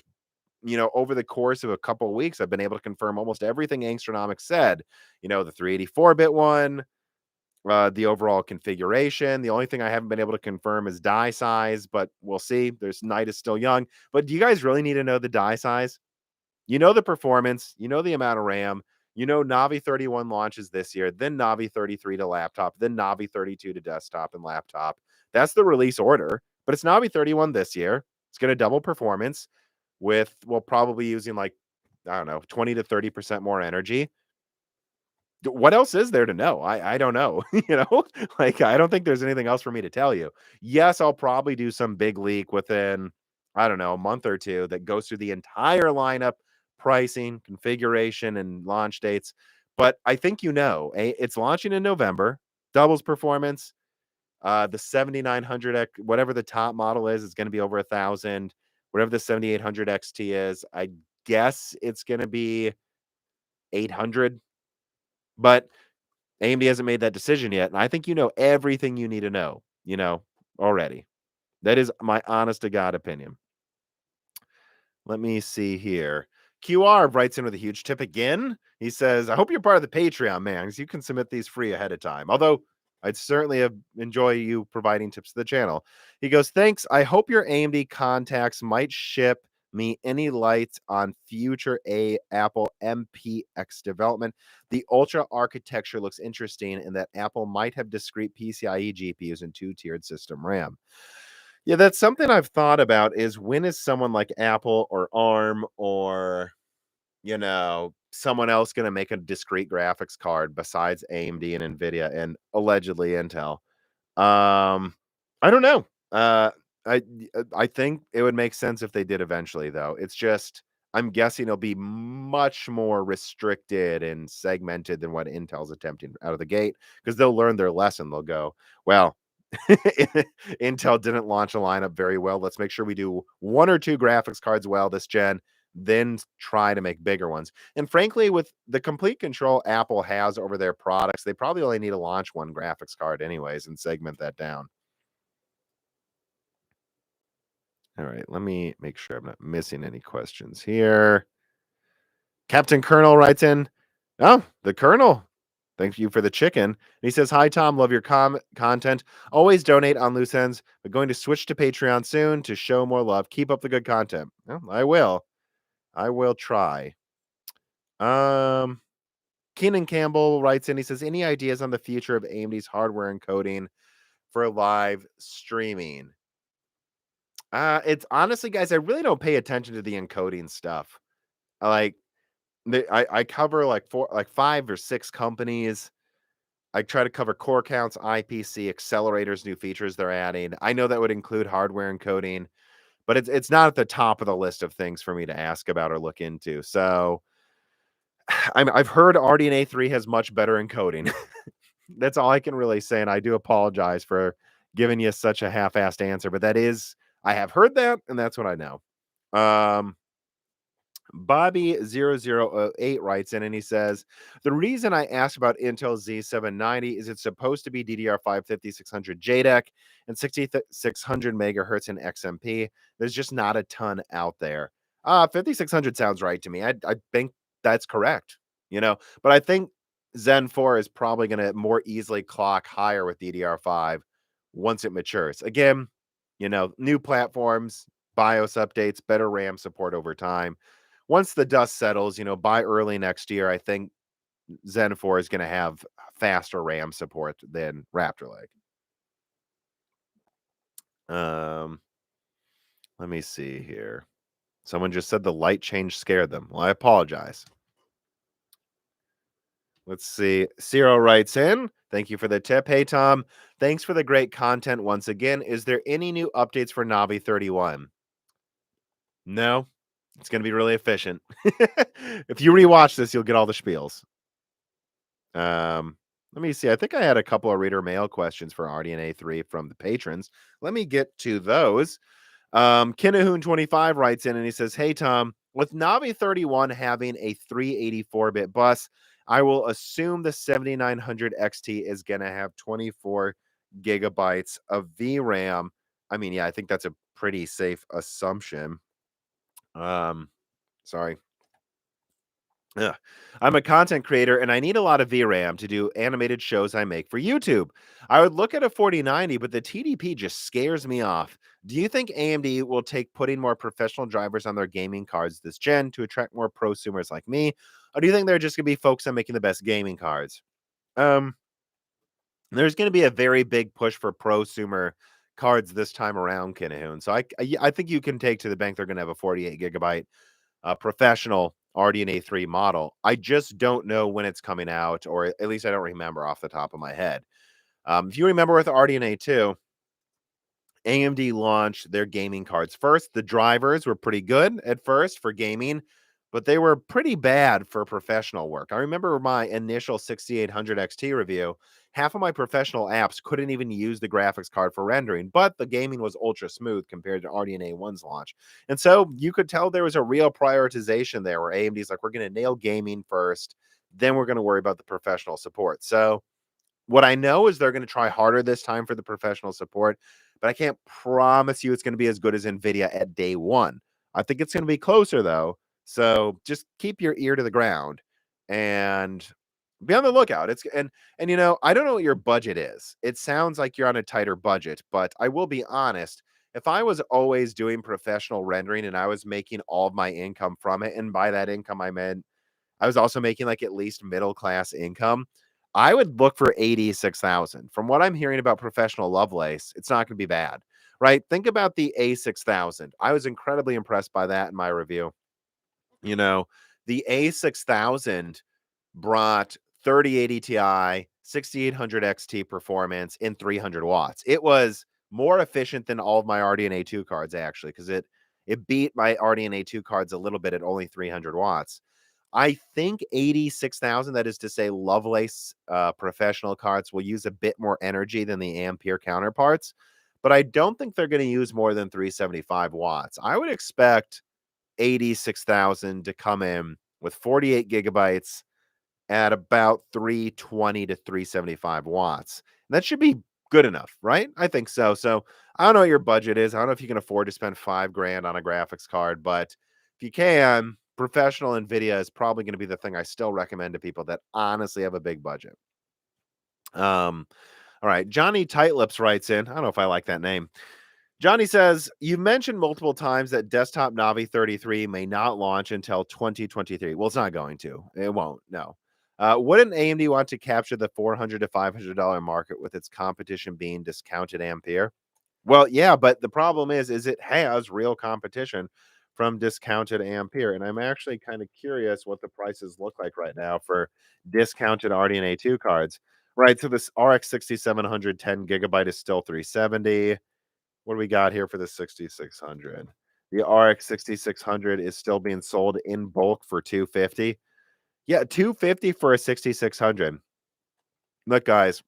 over the course of a couple of weeks, I've been able to confirm almost everything Angstronomics said. The 384-bit one, the overall configuration. The only thing I haven't been able to confirm is die size, but we'll see. Night is still young. But do you guys really need to know the die size? You know the performance, you know the amount of RAM, Navi 31 launches this year, then Navi 33 to laptop, then Navi 32 to desktop and laptop. That's the release order, but it's Navi 31 this year. It's going to double performance with, well, probably using like, I don't know, 20 to 30% more energy. What else is there to know? I don't know, like, I don't think there's anything else for me to tell you. Yes, I'll probably do some big leak within, I don't know, a month or two that goes through the entire lineup, pricing, configuration, and launch dates. But I think it's launching in November, doubles performance. The 7900X, whatever the top model is going to be over 1,000. Whatever the 7800 XT is, I guess it's going to be 800. But AMD hasn't made that decision yet, and I think you know everything you need to know, already. That is my honest to God opinion. Let me see here. QR writes in with a huge tip again. He says, I hope you're part of the Patreon, man, because you can submit these free ahead of time. Although I'd certainly enjoy you providing tips to the channel. He goes, thanks. I hope your AMD contacts might ship me any lights on future Apple MPX development. The Ultra architecture looks interesting in that Apple might have discrete PCIe GPUs and two-tiered system RAM. Yeah, that's something I've thought about is when is someone like Apple or ARM or, someone else going to make a discrete graphics card besides AMD and Nvidia and allegedly Intel? Um, I don't know. I I think it would make sense if they did eventually, though. It's just I'm guessing it'll be much more restricted and segmented than what Intel's attempting out of the gate because they'll learn their lesson. They'll go, well, Intel didn't launch a lineup very well. Let's make sure we do one or two graphics cards well this gen, then try to make bigger ones. And frankly, with the complete control Apple has over their products, they probably only need to launch one graphics card anyways and segment that down. All right, let me make sure I'm not missing any questions here. Captain Colonel writes in, oh, the Colonel. Thank you for the chicken. And he says, hi, Tom. Love your content. Always donate on loose ends, but going to switch to Patreon soon to show more love. Keep up the good content. Well, I will. I will try. Keenan Campbell writes in, he says, any ideas on the future of AMD's hardware encoding for live streaming? It's honestly, guys, I really don't pay attention to the encoding stuff. I I cover like 5 or 6 companies. I try to cover core counts, IPC, accelerators, new features they're adding. I know that would include hardware encoding, but it's not at the top of the list of things for me to ask about or look into. So I've heard RDNA 3 has much better encoding. That's all I can really say, and I do apologize for giving you such a half-assed answer, but I have heard that, and that's what I know. Bobby0008 writes in and he says, the reason I asked about Intel Z790 is it's supposed to be DDR5 5600 JEDEC and 6600 megahertz in XMP. There's just not a ton out there. 5600 sounds right to me. I think that's correct, but I think Zen 4 is probably going to more easily clock higher with DDR5 once it matures. Again, new platforms, BIOS updates, better RAM support over time. Once the dust settles, by early next year, I think Zen 4 is going to have faster RAM support than Raptor Lake. Let me see here. Someone just said the light change scared them. Well, I apologize. Let's see. Ciro writes in. Thank you for the tip. Hey, Tom. Thanks for the great content once again. Is there any new updates for Navi 31? No. It's going to be really efficient. If you rewatch this, you'll get all the spiels. Let me see. I think I had a couple of reader mail questions for RDNA 3 from the patrons. Let me get to those. Kinahoon25 writes in and he says, hey, Tom, with Navi 31 having a 384-bit bus, I will assume the 7900 XT is going to have 24 gigabytes of VRAM. I mean, yeah, I think that's a pretty safe assumption. Sorry. Yeah. I'm a content creator and I need a lot of VRAM to do animated shows I make for YouTube. I would look at a 4090, but the TDP just scares me off. Do you think AMD will take putting more professional drivers on their gaming cards this gen to attract more prosumers like me? Or do you think they're just going to be focused on making the best gaming cards? There's going to be a very big push for prosumer cards this time around, Kinahoon. So I think you can take to the bank they're going to have a 48 gigabyte professional RDNA 3 model. I just don't know when it's coming out, or at least I don't remember off the top of my head. If you remember with RDNA 2, AMD launched their gaming cards first. The drivers were pretty good at first for gaming, but they were pretty bad for professional work. I remember my initial 6800 XT review. Half of my professional apps couldn't even use the graphics card for rendering, but the gaming was ultra smooth compared to RDNA 1's launch. And so you could tell there was a real prioritization there where AMD's like, we're going to nail gaming first. then we're going to worry about the professional support. So what I know is they're going to try harder this time for the professional support, but I can't promise you it's going to be as good as Nvidia at day one. I think it's going to be closer though. So just keep your ear to the ground and be on the lookout. And I don't know what your budget is. It sounds like you're on a tighter budget, but I will be honest. If I was always doing professional rendering and I was making all of my income from it, and by that income I meant I was also making like at least middle class income, I would look for 86,000. From what I'm hearing about professional Lovelace, it's not going to be bad, right? Think about the A6000. I was incredibly impressed by that in my review. You know, the A6000 brought 3080 Ti, 6800 XT performance in 300 watts. It was more efficient than all of my RDNA 2 cards actually, because it beat my RDNA 2 cards a little bit at only 300 watts. I think 86,000, that is to say Lovelace professional cards, will use a bit more energy than the Ampere counterparts, but I don't think they're going to use more than 375 watts. I would expect 86,000 to come in with 48 gigabytes at about 320 to 375 watts. And that should be good enough, right? I think so. So I don't know what your budget is. I don't know if you can afford to spend $5,000 on a graphics card, but if you can, professional Nvidia is probably going to be the thing I still recommend to people that honestly have a big budget. All right. Johnny Tightlips writes in. I don't know if I like that name. Johnny says, you mentioned multiple times that desktop Navi 33 may not launch until 2023. Well, it's not going to. It won't. No. Wouldn't AMD want to capture the $400 to $500 market with its competition being discounted Ampere? Well, yeah, but the problem is it has real competition from discounted Ampere. And I'm actually kind of curious what the prices look like right now for discounted RDNA 2 cards. Right. So this RX 6700 10 gigabyte is still 370. What do we got here for the 6600? The RX 6600 is still being sold in bulk for 250. Yeah, 250 for a 6600. Look, guys,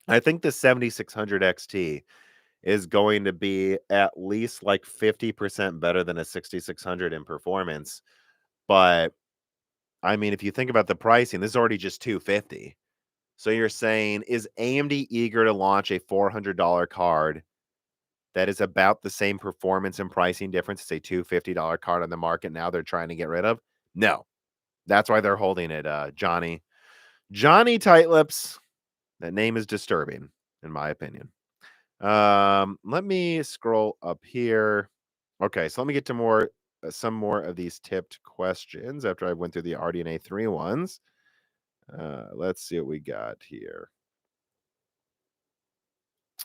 I think the 7600 XT is going to be at least like 50% better than a 6600 in performance. But I mean, if you think about the pricing, this is already just 250. So you're saying, is AMD eager to launch a $400 card that is about the same performance and pricing difference as a $250 card on the market now they're trying to get rid of? No. That's why they're holding it, Johnny. Johnny Tightlips. That name is disturbing, in my opinion. Let me scroll up here. Okay, so let me get to some more of these tipped questions after I went through the RDNA 3 ones. Let's see what we got here.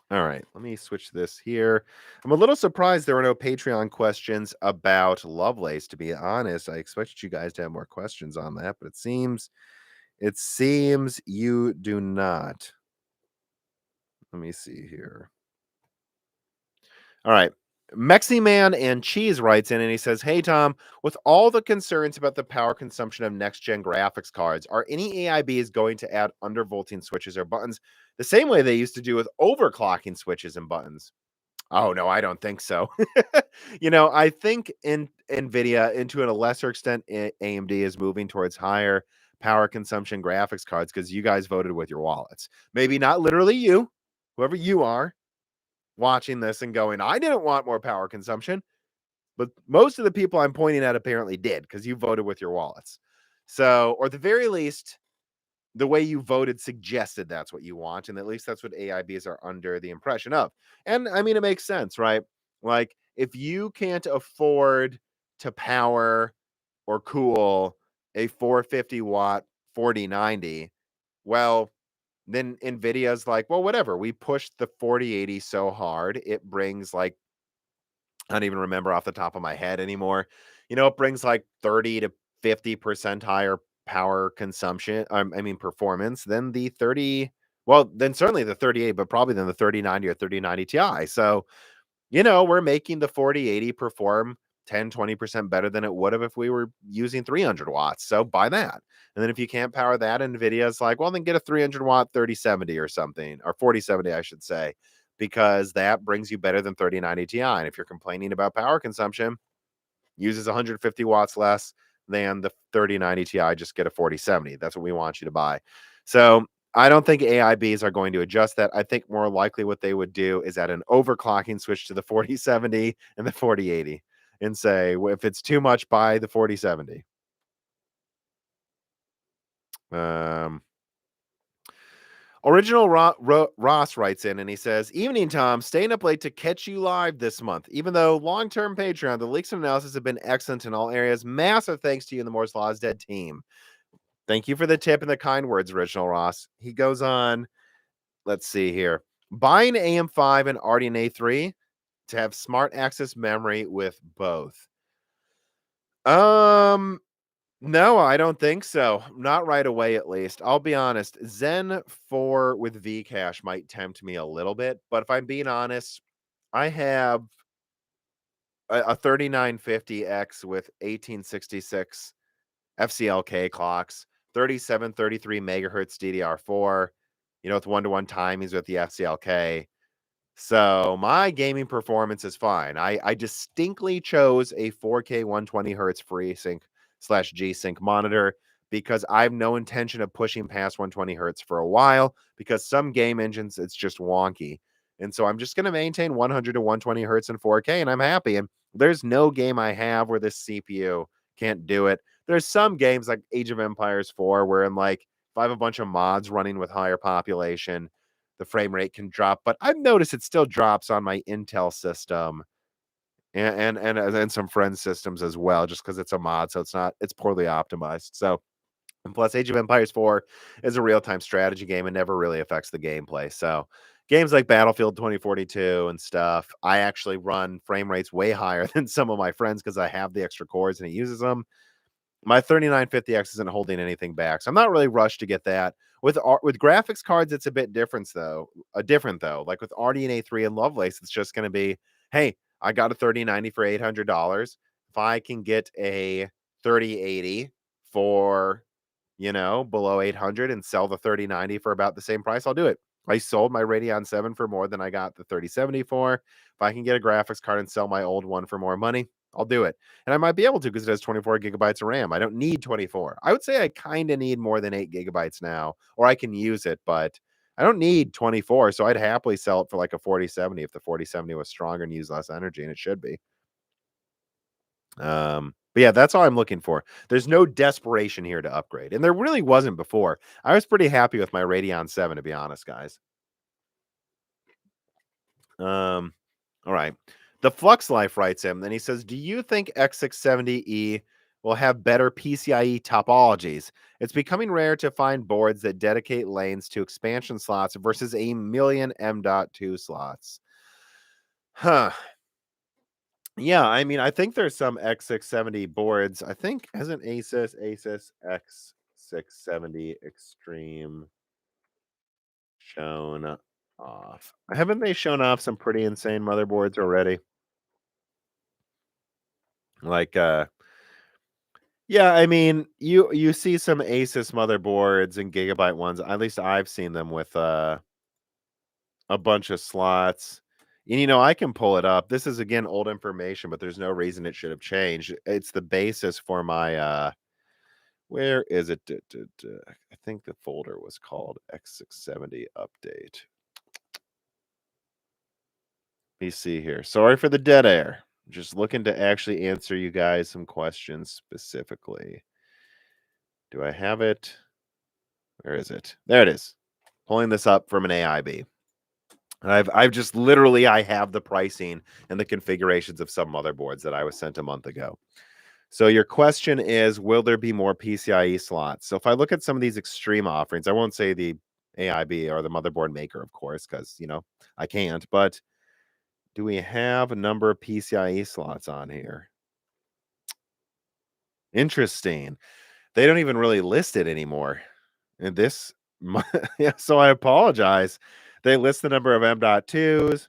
All right, let me switch this here. I'm a little surprised there were no Patreon questions about Lovelace, to be honest. I expected you guys to have more questions on that, but it seems you do not. Let me see here. All right. Mexi Man and Cheese writes in and he says, hey, Tom, with all the concerns about the power consumption of next gen graphics cards, are any AIBs going to add undervolting switches or buttons the same way they used to do with overclocking switches and buttons? Oh, no, I don't think so. I think Nvidia, and to a lesser extent, AMD is moving towards higher power consumption graphics cards because you guys voted with your wallets. Maybe not literally you, whoever you are, watching this and going, I didn't want more power consumption. But most of the people I'm pointing at apparently did because you voted with your wallets. So, or at the very least, the way you voted suggested that's what you want. And at least that's what AIBs are under the impression of. And I mean, it makes sense, right? Like, if you can't afford to power or cool a 450 watt 4090, well, then Nvidia's like, well, whatever. We pushed the 4080 so hard, it brings like, I don't even remember off the top of my head anymore. It brings like 30 to 50% higher power consumption. I mean, performance than the 30. Well, then certainly the 38, but probably than the 3090 or 3090 Ti. So, we're making the 4080 perform 10-20% better than it would have if we were using 300 watts. So buy that. And then if you can't power that, Nvidia's like, well, then get a 300 watt 3070 or something, or 4070, I should say, because that brings you better than 3090 Ti. And if you're complaining about power consumption, uses 150 watts less, than the 3090 Ti. Just get a 4070. That's what we want you to buy. So I don't think AIBs are going to adjust that. I think more likely what they would do is add an overclocking switch to the 4070 and the 4080 and say, well, if it's too much, buy the 4070. Original Ross writes in and he says, "Evening, Tom. Staying up late to catch you live this month. Even though long-term Patreon, the leaks and analysis have been excellent in all areas. Massive thanks to you and the Moore's Law is Dead team." Thank you for the tip and the kind words, Original Ross. He goes on, let's see here. Buying AM5 and RDNA 3 to have smart access memory with both. No, I don't think so. Not right away, at least. I'll be honest. Zen 4 with Vcache might tempt me a little bit, but if I'm being honest, I have a 3950X with 1866 FCLK clocks, 3733 megahertz DDR4, with one-to-one timings with the FCLK. So my gaming performance is fine. I distinctly chose a 4K 120 hertz FreeSync / G-Sync monitor because I have no intention of pushing past 120 hertz for a while because some game engines, it's just wonky. And so I'm just going to maintain 100 to 120 hertz and 4K and I'm happy. And there's no game I have where this CPU can't do it. There's some games like Age of Empires 4 where if I have a bunch of mods running with higher population, the frame rate can drop, but I've noticed it still drops on my Intel system and some friends' systems as well, just because it's a mod, so it's poorly optimized. So, and plus, Age of Empires 4 is a real-time strategy game and never really affects the gameplay. So, games like Battlefield 2042 and stuff, I actually run frame rates way higher than some of my friends because I have the extra cores and it uses them. My 3950X isn't holding anything back, so I'm not really rushed to get that. With graphics cards, it's a bit different though. Like with RDNA 3 and Lovelace, it's just going to be, hey, I got a 3090 for $800. If I can get a 3080 for below 800 and sell the 3090 for about the same price, I'll do it. I sold my Radeon 7 for more than I got the 3070 for. If I can get a graphics card and sell my old one for more money, I'll do it. And I might be able to because it has 24 gigabytes of RAM. I don't need 24. I would say I kind of need more than 8 gigabytes now, or I can use it, but I don't need 24. So I'd happily sell it for like a 4070 if the 4070 was stronger and used less energy, and it should be. But yeah, that's all I'm looking for. There's no desperation here to upgrade. And there really wasn't before. I was pretty happy with my Radeon 7, to be honest, guys. All right. The Flux Life writes him, and he says, "Do you think X670E will have better PCIe topologies? It's becoming rare to find boards that dedicate lanes to expansion slots versus a million M.2 slots." Huh. Yeah, I mean, I think there's some X670 boards. I think hasn't Asus X670 Extreme shown off? Haven't they shown off some pretty insane motherboards already? Like yeah, I mean, you see some Asus motherboards and Gigabyte ones. At least I've seen them with a bunch of slots. And I can pull it up. This is again old information, but there's no reason it should have changed. It's the basis for my where is it? I think the folder was called X670 update. Let me see here. Sorry for the dead air. Just looking to actually answer you guys some questions specifically. Do I have it? Where is it? There it is. Pulling this up from an AIB. I've just literally I have the pricing and the configurations of some motherboards that I was sent a month ago. So your question is, will there be more PCIe slots? So if I look at some of these extreme offerings, I won't say the AIB or the motherboard maker, of course, because I can't. But do we have a number of PCIe slots on here? Interesting. They don't even really list it anymore. And this, yeah, so I apologize. They list the number of M.2s,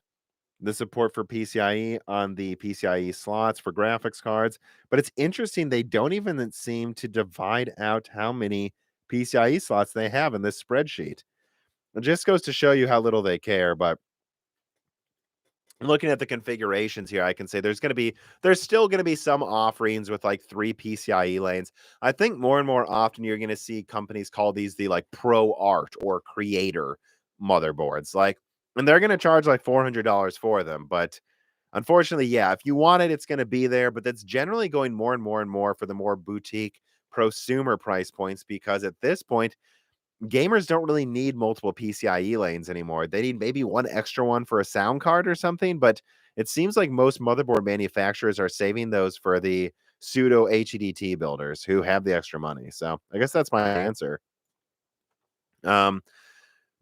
the support for PCIe on the PCIe slots for graphics cards. But it's interesting, they don't even seem to divide out how many PCIe slots they have in this spreadsheet. It just goes to show you how little they care. But looking at the configurations here, I can say there's still going to be some offerings with like 3 PCIe lanes. I think more and more often you're going to see companies call these the like Pro Art or Creator motherboards, like, and they're going to charge like $400 for them. But unfortunately, yeah, if you want it, it's going to be there. But that's generally going more and more and more for the more boutique prosumer price points, because at this point, gamers don't really need multiple PCIe lanes anymore. They need maybe one extra one for a sound card or something, but it seems like most motherboard manufacturers are saving those for the pseudo HEDT builders who have the extra money. So I guess that's my answer. Um,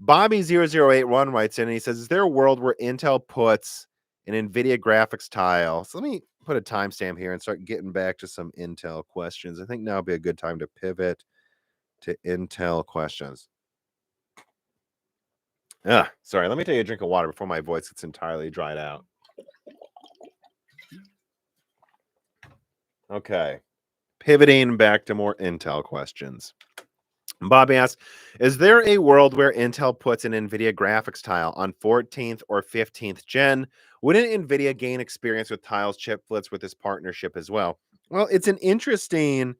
Bobby0081 writes in and he says, is there a world where Intel puts an Nvidia graphics tile? So let me put a timestamp here and start getting back to some Intel questions. I think now would be a good time to pivot to Intel questions. Sorry, let me take a drink of water before my voice gets entirely dried out. Okay. Pivoting back to more Intel questions. Bobby asks, is there a world where Intel puts an Nvidia graphics tile on 14th or 15th gen? Wouldn't Nvidia gain experience with tiles chiplets with this partnership as well? Well, it's an interesting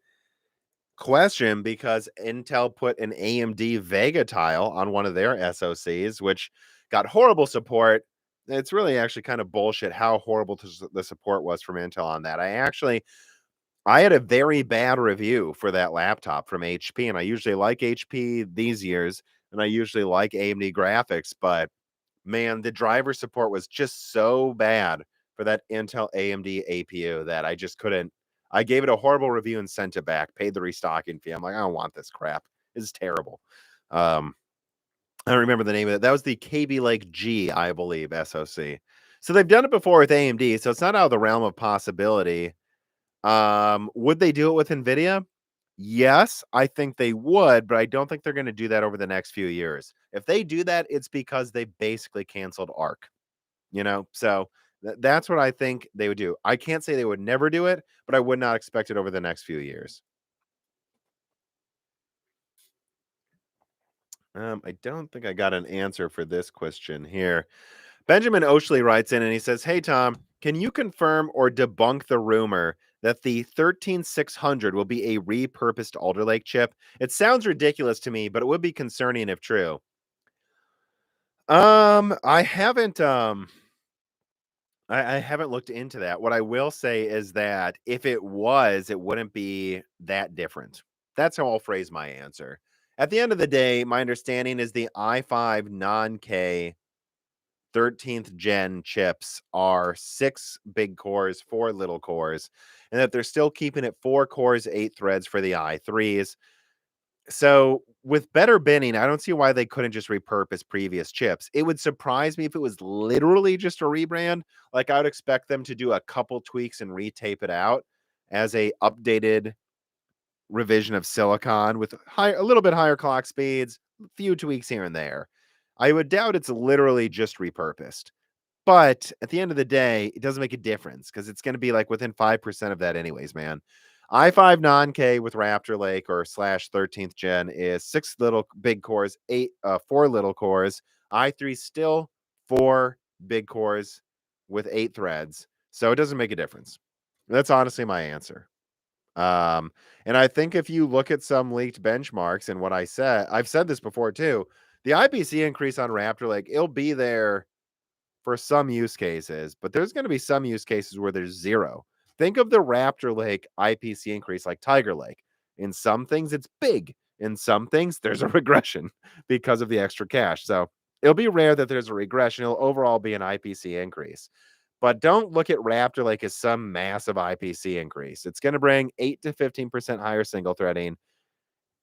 question because Intel put an AMD Vega tile on one of their SoCs, which got horrible support. It's really actually kind of bullshit how horrible the support was from Intel on that. I had a very bad review for that laptop from HP, and I usually like HP these years, and I usually like AMD graphics, but man, the driver support was just so bad for that Intel AMD APU that I just couldn't. I gave it a horrible review and sent it back, paid the restocking fee. I'm like, I don't want this crap. This is terrible. I don't remember the name of it. That was the KB Lake G, I believe, SoC. So they've done it before with AMD, so it's not out of the realm of possibility. Would they do it with Nvidia? Yes, I think they would, but I don't think they're going to do that over the next few years. If they do that, it's because they basically canceled ARC, So that's what I think they would do. I can't say they would never do it, but I would not expect it over the next few years. I don't think I got an answer for this question here. Benjamin Oshley writes in and he says, hey, Tom, can you confirm or debunk the rumor that the 13600 will be a repurposed Alder Lake chip? It sounds ridiculous to me, but it would be concerning if true. I haven't I haven't looked into that. What I will say is that if it was, it wouldn't be that different. That's how I'll phrase my answer. At the end of the day, my understanding is the i5 non-K 13th gen chips are 6 big cores, 4 little cores, and that they're still keeping it 4 cores, 8 threads for the i3s. So with better binning, I don't see why they couldn't just repurpose previous chips. It would surprise me if it was literally just a rebrand. Like I would expect them to do a couple tweaks and retape it out as a updated revision of silicon with a little bit higher clock speeds, a few tweaks here and there. I would doubt it's literally just repurposed. But at the end of the day, it doesn't make a difference because it's going to be like within 5% of that anyways, man. i5 non-K with Raptor Lake or slash 13th gen is 6 little big cores, 4 little cores. i3 still 4 big cores with 8 threads. So it doesn't make a difference. That's honestly my answer. And I think if you look at some leaked benchmarks and what I've said this before too, the IPC increase on Raptor Lake, it'll be there for some use cases, but there's going to be some use cases where there's zero. Think of the Raptor Lake IPC increase like Tiger Lake. In some things, it's big. In some things, there's a regression because of the extra cache. So it'll be rare that there's a regression. It'll overall be an IPC increase. But don't look at Raptor Lake as some massive IPC increase. It's going to bring 8 to 15% higher single threading,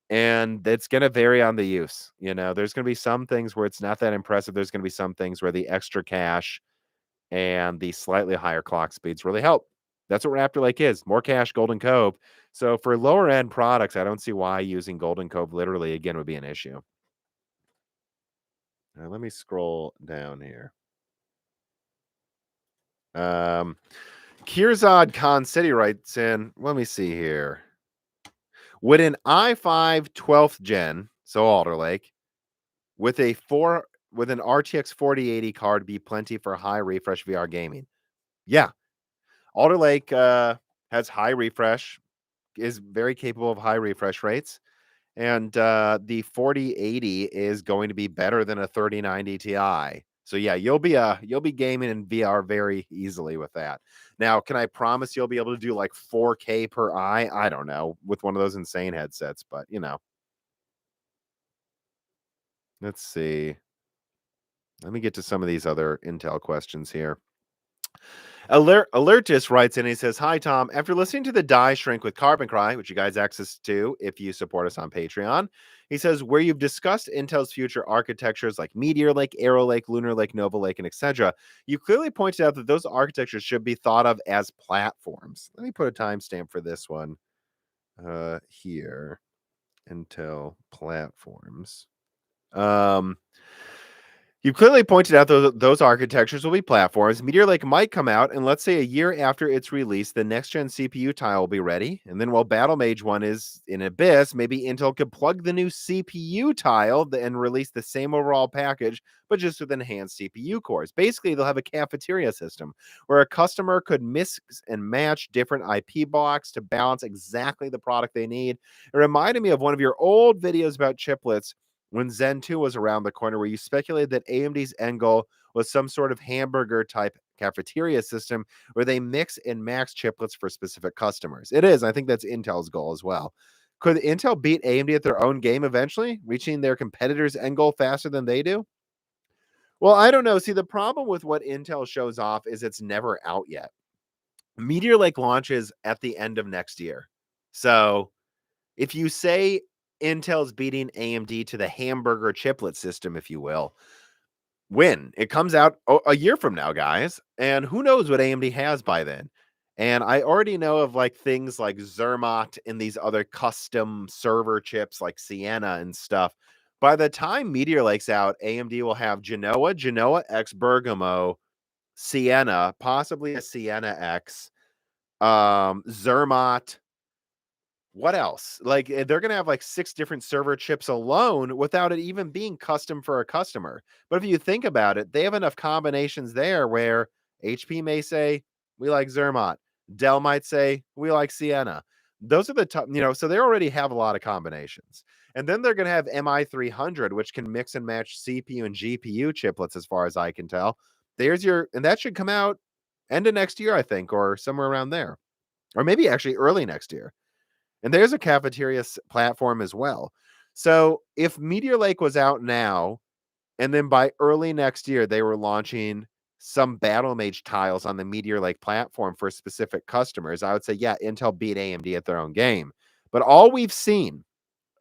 and it's going to vary on the use. There's going to be some things where it's not that impressive. There's going to be some things where the extra cache and the slightly higher clock speeds really help. That's what Raptor Lake is. More cache, Golden Cove. So for lower end products, I don't see why using Golden Cove literally again would be an issue. Now, let me scroll down here. Kirzad Khan City writes in, let me see here. Would an i5 12th gen, so Alder Lake, with a with an RTX 4080 card be plenty for high refresh VR gaming? Yeah. Alder Lake has high refresh, is very capable of high refresh rates. And the 4080 is going to be better than a 3090 Ti. So yeah, you'll be gaming in VR very easily with that. Now, can I promise you'll be able to do like 4K per eye? I don't know, with one of those insane headsets, but let's see. Let me get to some of these other Intel questions here. Alertus writes in, he says, "Hi, Tom. After listening to the Die Shrink with Carbon Cry, which you guys access to if you support us on Patreon, he says, where you've discussed Intel's future architectures like Meteor Lake, Arrow Lake, Lunar Lake, Nova Lake, and etc., you clearly pointed out that those architectures should be thought of as platforms." Let me put a timestamp for this one here. Intel platforms. You clearly pointed out those architectures will be platforms. Meteor Lake might come out, and let's say a year after its release, the next-gen CPU tile will be ready. And then while Battle Mage 1 is in Abyss, maybe Intel could plug the new CPU tile and release the same overall package, but just with enhanced CPU cores. Basically, they'll have a cafeteria system where a customer could mix and match different IP blocks to balance exactly the product they need. It reminded me of one of your old videos about chiplets when Zen 2 was around the corner, where you speculated that AMD's end goal was some sort of hamburger type cafeteria system where they mix and max chiplets for specific customers. It is. I think that's Intel's goal as well. Could Intel beat AMD at their own game eventually, reaching their competitors' end goal faster than they do? Well, I don't know. See, the problem with what Intel shows off is it's never out yet. Meteor Lake launches at the end of next year. So if you say Intel's beating AMD to the hamburger chiplet system, if you will, when it comes out a year from now, guys, and who knows what AMD has by then. And I already know of like things like Zermatt and these other custom server chips like Sienna and stuff. By the time Meteor Lake's out, AMD will have Genoa X Bergamo, Sienna, possibly a Sienna X, Zermatt. What else? Like, they're gonna have like 6 different server chips alone without it even being custom for a customer. But if you think about it, they have enough combinations there where HP may say, "We like Zermatt." Dell might say, "We like Sienna." Those are the top, so they already have a lot of combinations. And then they're gonna have MI300, which can mix and match CPU and GPU chiplets, as far as I can tell. And that should come out end of next year, I think, or somewhere around there. Or maybe actually early next year. And there's a cafeteria platform as well. So if Meteor Lake was out now, and then by early next year, they were launching some Battle Mage tiles on the Meteor Lake platform for specific customers, I would say, yeah, Intel beat AMD at their own game. But all we've seen,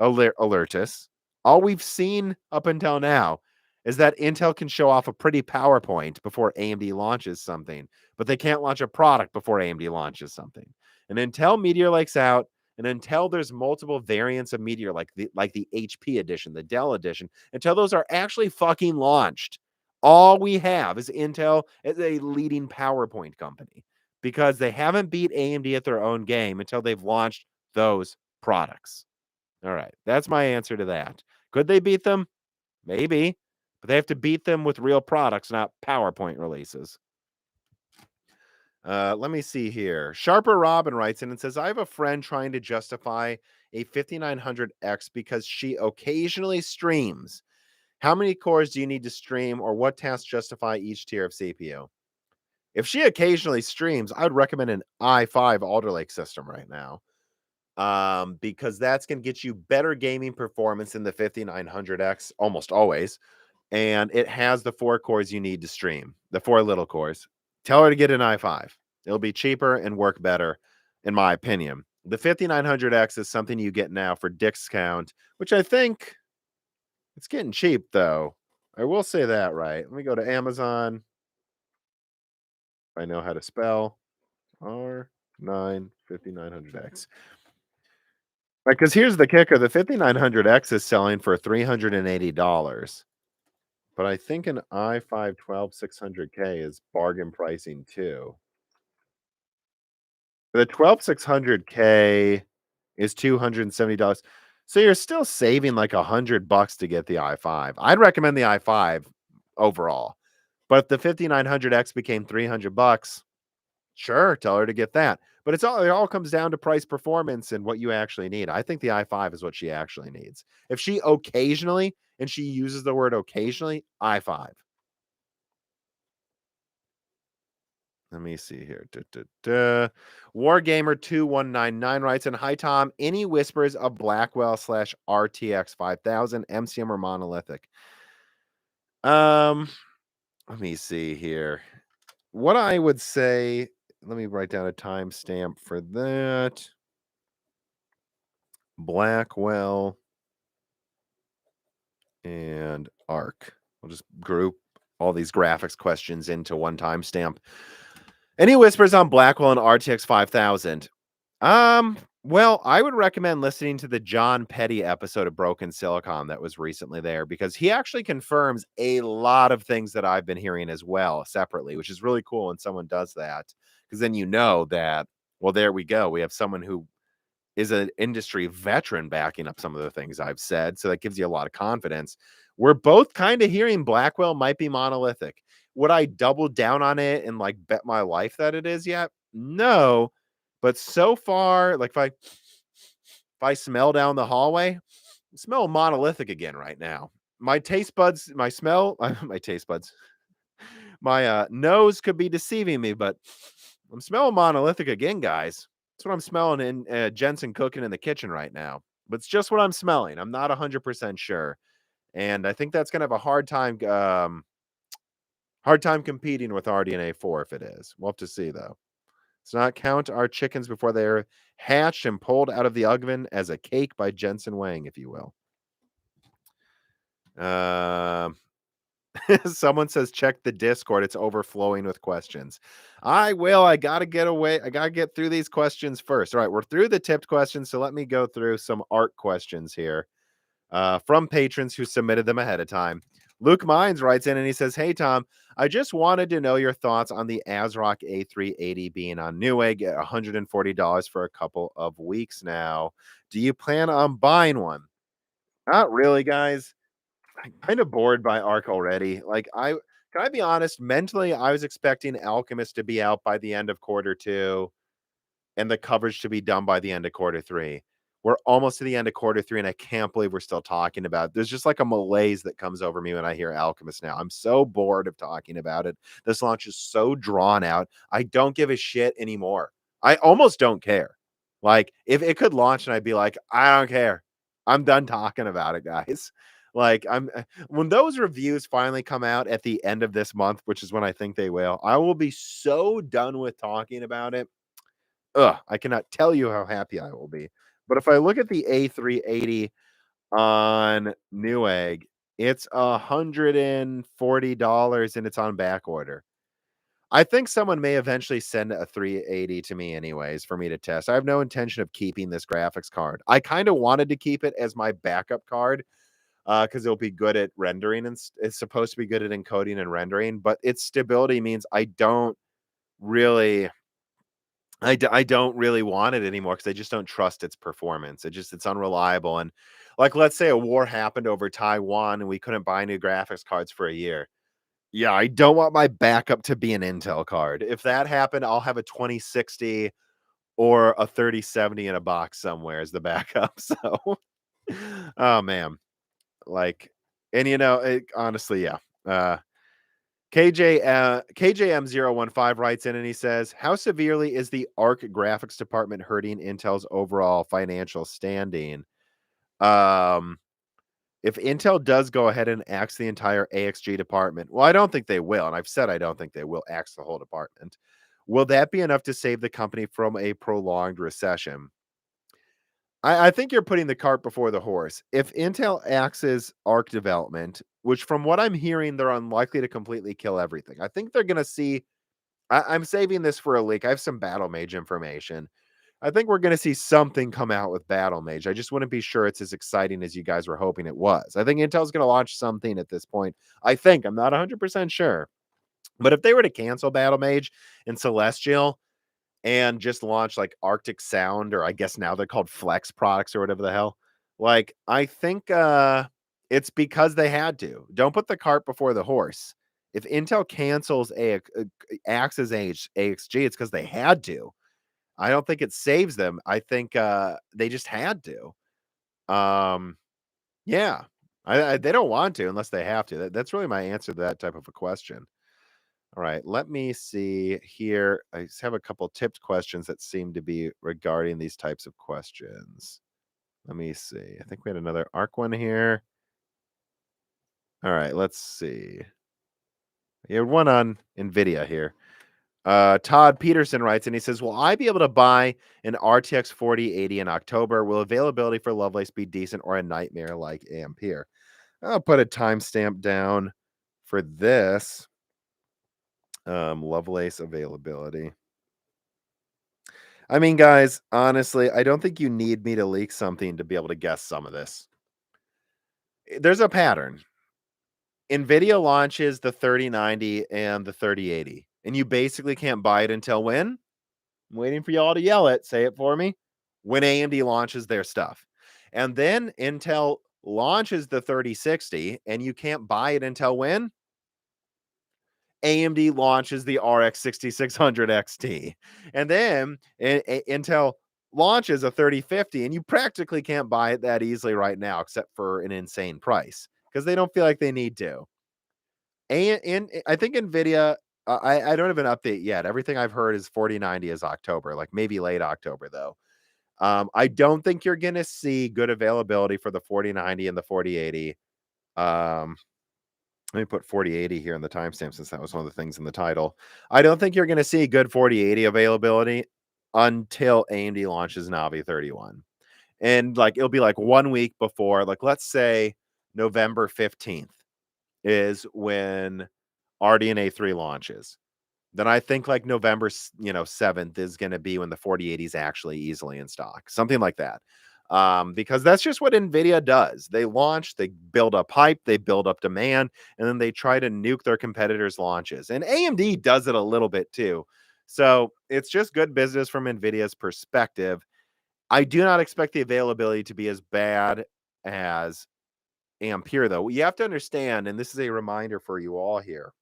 Alertus, all we've seen up until now is that Intel can show off a pretty PowerPoint before AMD launches something, but they can't launch a product before AMD launches something. And until Meteor Lake's out, and until there's multiple variants of Meteor, like the HP edition, the Dell edition, until those are actually fucking launched, all we have is Intel as a leading PowerPoint company, because they haven't beat AMD at their own game until they've launched those products. All right, that's my answer to that. Could they beat them? Maybe, but they have to beat them with real products, not PowerPoint releases. Let me see here. Sharper Robin writes in and says, "I have a friend trying to justify a 5900X because she occasionally streams. How many cores do you need to stream, or what tasks justify each tier of CPU?" If she occasionally streams, I would recommend an i5 Alder Lake system right now. Because that's going to get you better gaming performance in the 5900X almost always. And it has the 4 cores you need to stream, the 4 little cores. Tell her to get an i5. It'll be cheaper and work better, in my opinion. The 5900X is something you get now for discount, which I think it's getting cheap, though. I will say that, right? Let me go to Amazon. I know how to spell R9 5900X. Right, because here's the kicker. The 5900X is selling for $380. But I think an i5 12600K is bargain pricing too. The 12600K is $270. So you're still saving like $100 to get the i5. I'd recommend the i5 overall. But if the 5900X became $300, sure, tell her to get that. But it all comes down to price performance and what you actually need. I think the i5 is what she actually needs. If she occasionally, and she uses the word occasionally, i5. Let me see here. Wargamer2199 writes in, hi Tom, any whispers of Blackwell slash RTX 5000 MCM or monolithic? Let me see here. What I would say, let me write down a timestamp for that. Blackwell and ARC. We'll just group all these graphics questions into one timestamp. Any whispers on Blackwell and RTX 5000? Well, I would recommend listening to the John Petty episode of Broken Silicon that was recently there, because he actually confirms a lot of things that I've been hearing as well separately, which is really cool when someone does that, because then you know that, well, there we go. We have someone who is an industry veteran backing up some of the things I've said. So that gives you a lot of confidence. We're both kind of hearing Blackwell might be monolithic. Would I double down on it and like bet my life that it is yet? No. But so far, like if I smell down the hallway, I smell monolithic again right now. My taste buds, my smell, my taste buds, my nose could be deceiving me, but I'm smelling monolithic again, guys. That's what I'm smelling in Jensen cooking in the kitchen right now. But it's just what I'm smelling. I'm not 100% sure. And I think that's going to have a hard time competing with RDNA 4 if it is. We'll have to see, though. Let's not count our chickens before they're hatched and pulled out of the oven as a cake by Jensen Wang, if you will. Someone says, check the Discord. It's overflowing with questions. I will. I got to get away. I got to get through these questions first. All right. We're through the tipped questions. So let me go through some art questions here from patrons who submitted them ahead of time. Luke Mines writes in and he says, hey, Tom, I just wanted to know your thoughts on the ASRock A380 being on Newegg at $140 for a couple of weeks now. Do you plan on buying one? Not really, guys. I'm kind of bored by Arc already. Like, can I be honest? Mentally, I was expecting Alchemist to be out by the end of quarter two and the coverage to be done by the end of quarter three. We're almost to the end of quarter three, and I can't believe we're still talking about it. There's just like a malaise that comes over me when I hear Alchemist now. I'm so bored of talking about it. This launch is so drawn out. I don't give a shit anymore. I almost don't care. Like, if it could launch and I'd be like, I don't care. I'm done talking about it, guys. Like, when those reviews finally come out at the end of this month, which is when I think they will, I will be so done with talking about it. I cannot tell you how happy I will be. But if I look at the A380 on Newegg, it's $140 and it's on back order. I think someone may eventually send a 380 to me anyways for me to test. I have no intention of keeping this graphics card. I kind of wanted to keep it as my backup card because it'll be good at rendering, and it's supposed to be good at encoding and rendering, but its stability means I don't really want it anymore because I just don't trust its performance. It's unreliable. And like, let's say a war happened over Taiwan and we couldn't buy new graphics cards for a year. Yeah, I don't want my backup to be an Intel card. If that happened, I'll have a 2060 or a 3070 in a box somewhere as the backup. So, oh man, like, and honestly, yeah. KJM015 writes in and he says, how severely is the ARC graphics department hurting Intel's overall financial standing? If Intel does go ahead and axe the entire AXG department, well, I don't think they will. And I've said I don't think they will axe the whole department. Will that be enough to save the company from a prolonged recession? I think you're putting the cart before the horse. If Intel axes ARC development, which from what I'm hearing, they're unlikely to completely kill everything. I think they're going to see. I'm saving this for a leak. I have some Battle Mage information. I think we're going to see something come out with Battle Mage. I just wouldn't be sure it's as exciting as you guys were hoping it was. I think Intel's going to launch something at this point. I think. I'm not 100% sure. But if they were to cancel Battle Mage and Celestial and just launch like Arctic Sound, or I guess now they're called Flex products or whatever the hell, like, I think It's because they had to. Don't put the cart before the horse. If Intel cancels Axe's AXG, it's because they had to. I don't think it saves them. I think they just had to. Yeah, they don't want to unless they have to. That's really my answer to that type of a question. All right, let me see here. I just have a couple tipped questions that seem to be regarding these types of questions. Let me see. I think we had another ARC one here. All right, let's see. We had one on Nvidia here. Todd Peterson writes, and he says, will I be able to buy an RTX 4080 in October? Will availability for Lovelace be decent or a nightmare like Ampere? I'll put a timestamp down for this. Lovelace availability. I mean, guys, honestly, I don't think you need me to leak something to be able to guess some of this. There's a pattern. Nvidia launches the 3090 and the 3080, and you basically can't buy it until when? I'm waiting for y'all to yell it. Say it for me. When AMD launches their stuff. And then Intel launches the 3060, and you can't buy it until when? AMD launches the RX 6600 XT. And then Intel launches a 3050, and you practically can't buy it that easily right now, except for an insane price, because they don't feel like they need to. And I think Nvidia, I don't have an update yet. Everything I've heard is 4090 is October, like maybe late October, though. I don't think you're going to see good availability for the 4090 and the 4080. Let me put 4080 here in the timestamp, since that was one of the things in the title. I don't think you're going to see good 4080 availability until AMD launches Navi 31. And like, it'll be like 1 week before, like, let's say November 15th is when RDNA 3 launches. Then I think like November 7th is going to be when the 4080 is actually easily in stock, something like that. Because that's just what Nvidia does. They launch, they build up hype, they build up demand, and then they try to nuke their competitors' launches. And AMD does it a little bit too. So it's just good business from Nvidia's perspective. I do not expect the availability to be as bad as Ampere, though. You have to understand, and this is a reminder for you all here.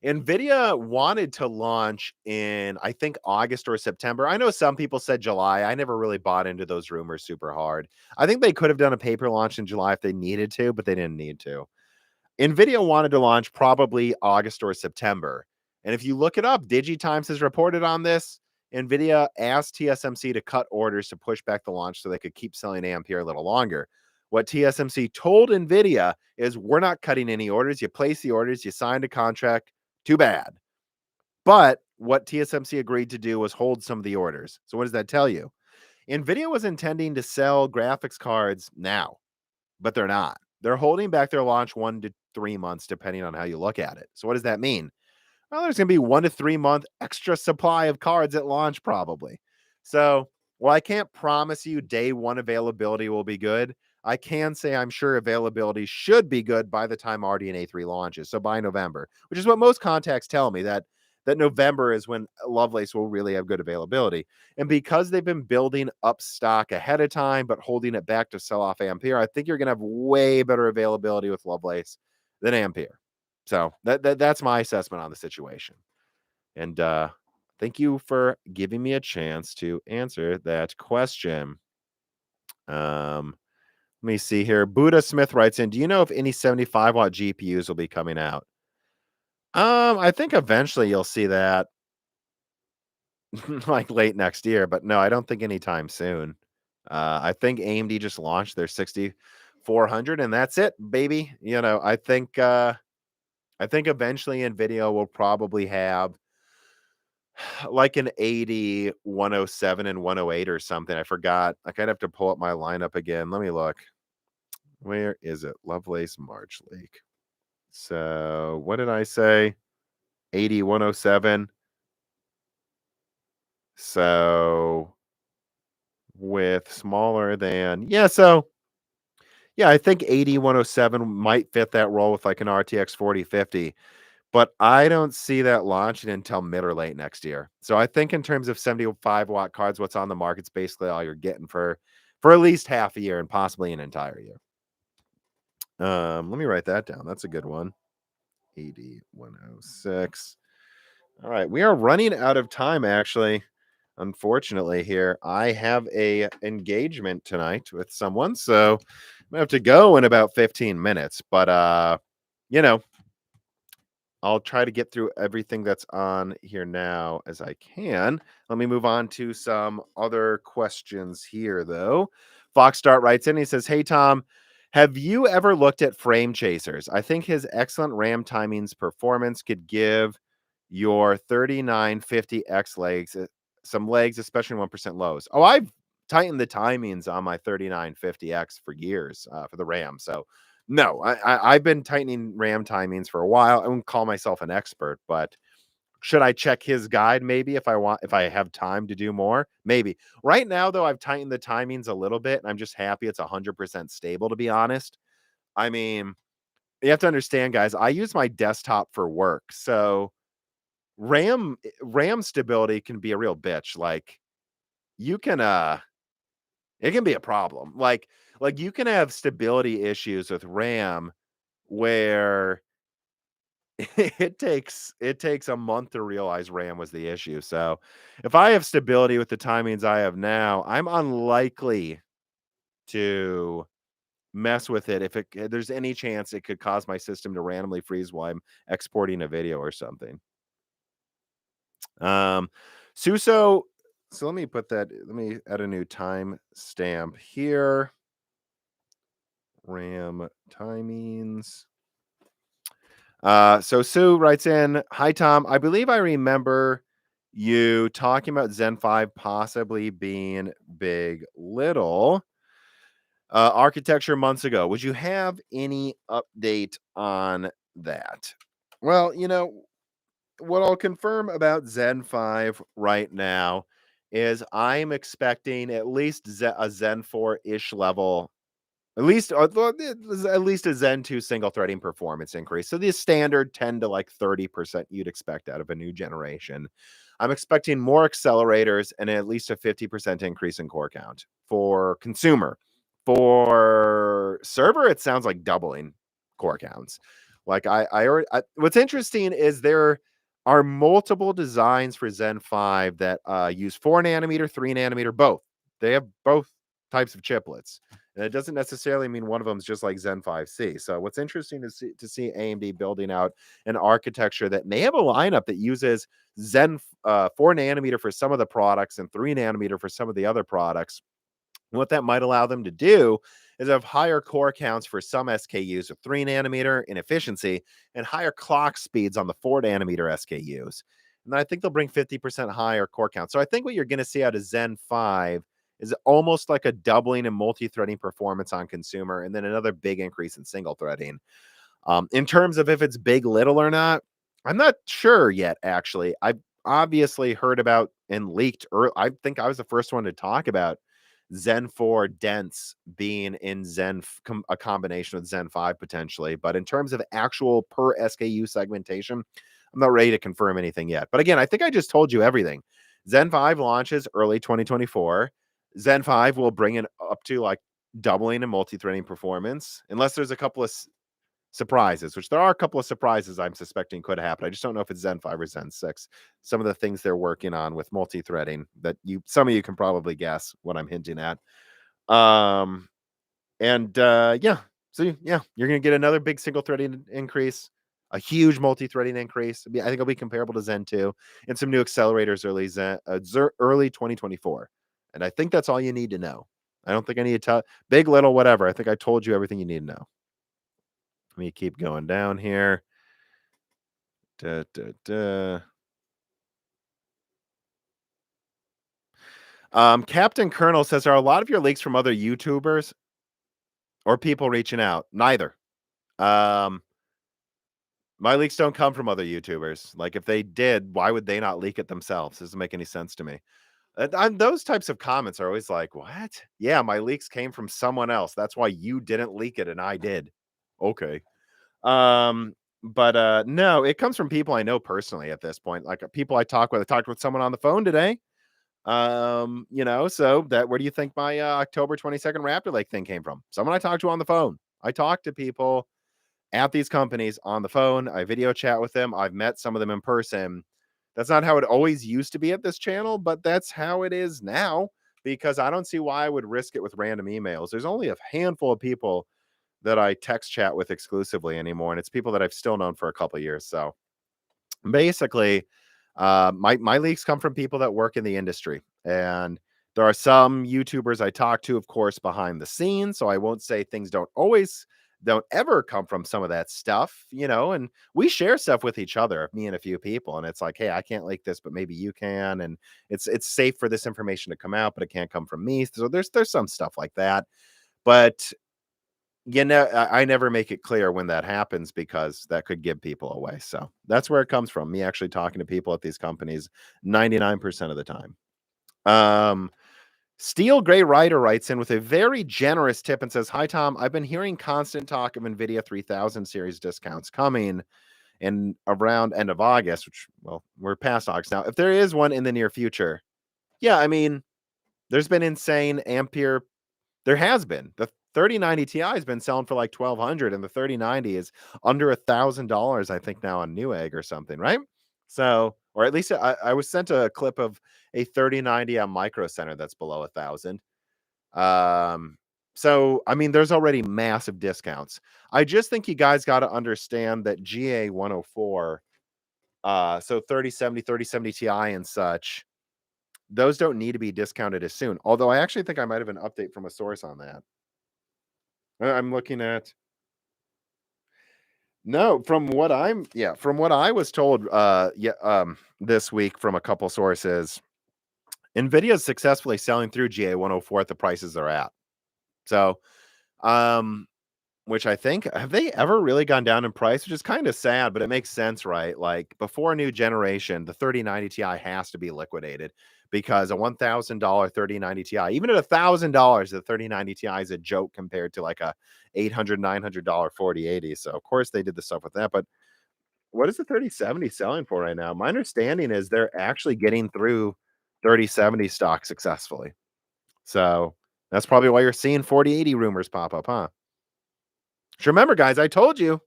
Nvidia wanted to launch in, I think, August or September. I know some people said July. I never really bought into those rumors super hard. I think they could have done a paper launch in July if they needed to, but they didn't need to. Nvidia wanted to launch probably August or September. And if you look it up, DigiTimes has reported on this. Nvidia asked TSMC to cut orders to push back the launch so they could keep selling Ampere a little longer. What TSMC told Nvidia is, we're not cutting any orders. You place the orders, you signed a contract. Too bad. But what TSMC agreed to do was hold some of the orders. So what does that tell you? Nvidia was intending to sell graphics cards now, but they're not. They're holding back their launch 1 to 3 months, depending on how you look at it. So what does that mean? Well, there's going to be 1 to 3 month extra supply of cards at launch, probably. So, while I can't promise you day one availability will be good, I can say I'm sure availability should be good by the time RDNA 3 launches. So by November, which is what most contacts tell me, that November is when Lovelace will really have good availability. And because they've been building up stock ahead of time, but holding it back to sell off Ampere, I think you're going to have way better availability with Lovelace than Ampere. So that's my assessment on the situation. And thank you for giving me a chance to answer that question. Let me see here. Buddha Smith writes in, do you know if any 75-watt GPUs will be coming out? I think eventually you'll see that like late next year, but no, I don't think anytime soon. I think AMD just launched their 6400 and that's it, baby. I think eventually Nvidia will probably have like an 80, 107, and 108 or something. I forgot. Like, I'd have to pull up my lineup again. Let me look. Where is it? Lovelace March Lake. So what did I say? 80, 107. So with smaller than, I think 80, 107 might fit that role with like an RTX 4050. But I don't see that launching until mid or late next year. So I think in terms of 75-watt cards, what's on the market's basically all you're getting for at least half a year and possibly an entire year. Let me write that down. That's a good one. 8106. All right, we are running out of time, actually. Unfortunately, here I have a engagement tonight with someone, so I'm gonna have to go in about 15 minutes. But you know, I'll try to get through everything that's on here now as I can. Let me move on to some other questions here, though. Foxstart writes in, he says, "Hey, Tom, have you ever looked at frame chasers? I think his excellent RAM timings performance could give your 3950X legs some legs, especially 1% lows." Oh, I've tightened the timings on my 3950X for years for the RAM. So no, I've been tightening RAM timings for a while. I wouldn't call myself an expert, but should I check his guide maybe if I have time to do more? Maybe. Right now, though, I've tightened the timings a little bit, and I'm just happy it's 100% stable, to be honest. I mean, you have to understand, guys, I use my desktop for work, so RAM stability can be a real bitch. Like, you can it can be a problem. Like you can have stability issues with RAM where it takes a month to realize RAM was the issue. So if I have stability with the timings I have now, I'm unlikely to mess with it if there's any chance it could cause my system to randomly freeze while I'm exporting a video or something. Um Suso, so let me add a new time stamp here. RAM timings. So Sue writes in, "Hi Tom, I believe I remember you talking about Zen 5 possibly being big little architecture months ago. Would you have any update on that?" Well, what I'll confirm about Zen 5 right now is I'm expecting at least a Zen 4-ish level, at least a Zen 2 single threading performance increase. So the standard 10 to like 30% you'd expect out of a new generation. I'm expecting more accelerators and at least a 50% increase in core count for consumer. For server, it sounds like doubling core counts. Like what's interesting is there are multiple designs for Zen 5 that use 4 nanometer, 3 nanometer, both. They have both types of chiplets. And it doesn't necessarily mean one of them is just like Zen 5C. So what's interesting to see AMD building out an architecture that may have a lineup that uses Zen 4 nanometer for some of the products and 3 nanometer for some of the other products. And what that might allow them to do is have higher core counts for some SKUs of 3 nanometer in efficiency and higher clock speeds on the 4 nanometer SKUs. And I think they'll bring 50% higher core count. So I think what you're going to see out of Zen 5 is almost like a doubling in multi-threading performance on consumer and then another big increase in single threading. In terms of if it's big little or not, I'm not sure yet, actually. I've obviously heard about and leaked, or I think I was the first one to talk about Zen 4 dense being in a combination with Zen 5 potentially. But in terms of actual per SKU segmentation, I'm not ready to confirm anything yet. But again, I think I just told you everything. Zen 5 launches early 2024. Zen 5 will bring it up to like doubling in multi-threading performance, unless there's a couple of surprises, which there are a couple of surprises I'm suspecting could happen. I just don't know if it's Zen 5 or Zen 6. Some of the things they're working on with multi-threading that some of you can probably guess what I'm hinting at. Yeah. So yeah, you're gonna get another big single threading increase, a huge multi-threading increase. I think it'll be comparable to Zen 2, and some new accelerators early 2024. And I think that's all you need to know. I don't think I need to tell big, little, whatever. I think I told you everything you need to know. Let me keep going down here. Da, da, da. Captain Colonel says, "Are a lot of your leaks from other YouTubers or people reaching out?" Neither. Um, my leaks don't come from other YouTubers. Like, if they did, why would they not leak it themselves? Doesn't make any sense to me. Those types of comments are always like, "What? Yeah, my leaks came from someone else. That's why you didn't leak it and I did." Okay. But no, it comes from people I know personally at this point. Like people I talk with. I talked with someone on the phone today. So that where do you think my October 22nd Raptor Lake thing came from? Someone I talked to on the phone. I talk to people at these companies on the phone. I video chat with them. I've met some of them in person. That's not how it always used to be at this channel, but that's how it is now because I don't see why I would risk it with random emails. There's only a handful of people that I text chat with exclusively anymore, and it's people that I've still known for a couple of years. So basically, my leaks come from people that work in the industry, and there are some YouTubers I talk to, of course, behind the scenes. So I won't say things don't ever come from some of that stuff, and we share stuff with each other, me and a few people, and it's like, hey, I can't leak this, but maybe you can, and it's safe for this information to come out, but it can't come from me. So there's some stuff like that, but I never make it clear when that happens because that could give people away. So that's where it comes from. Me actually talking to people at these companies 99% of the time. Steel Gray Rider writes in with a very generous tip and says, "Hi, Tom. I've been hearing constant talk of NVIDIA 3000 series discounts coming in around end of August, which, well, we're past August now. If there is one in the near future, yeah, I mean, there's been insane Ampere there has been. The 3090 Ti has been selling for like 1,200, and the 3090 is under $1,000, I think, now on Newegg or something, right? So, or at least I was sent a clip of a 3090 on Micro Center that's below 1,000. So I mean, there's already massive discounts. I just think you guys got to understand that GA 104, so 3070 Ti and such, those don't need to be discounted as soon. Although I actually think I might have an update from a source on that. I'm looking at no, from what I was told this week from a couple sources, Nvidia is successfully selling through GA 104 at the prices they're at. So, um which I think have they ever really gone down in price, which is kind of sad, but it makes sense, right? Like before a new generation, the 3090 Ti has to be liquidated because a $1,000 3090 Ti, even at $1,000, the 3090 Ti is a joke compared to like a $800 4080. So of course they did the stuff with that. But what is the 3070 selling for right now? My understanding is they're actually getting through 3070 stock successfully. So that's probably why you're seeing 4080 rumors pop up, huh? Remember, guys, told you,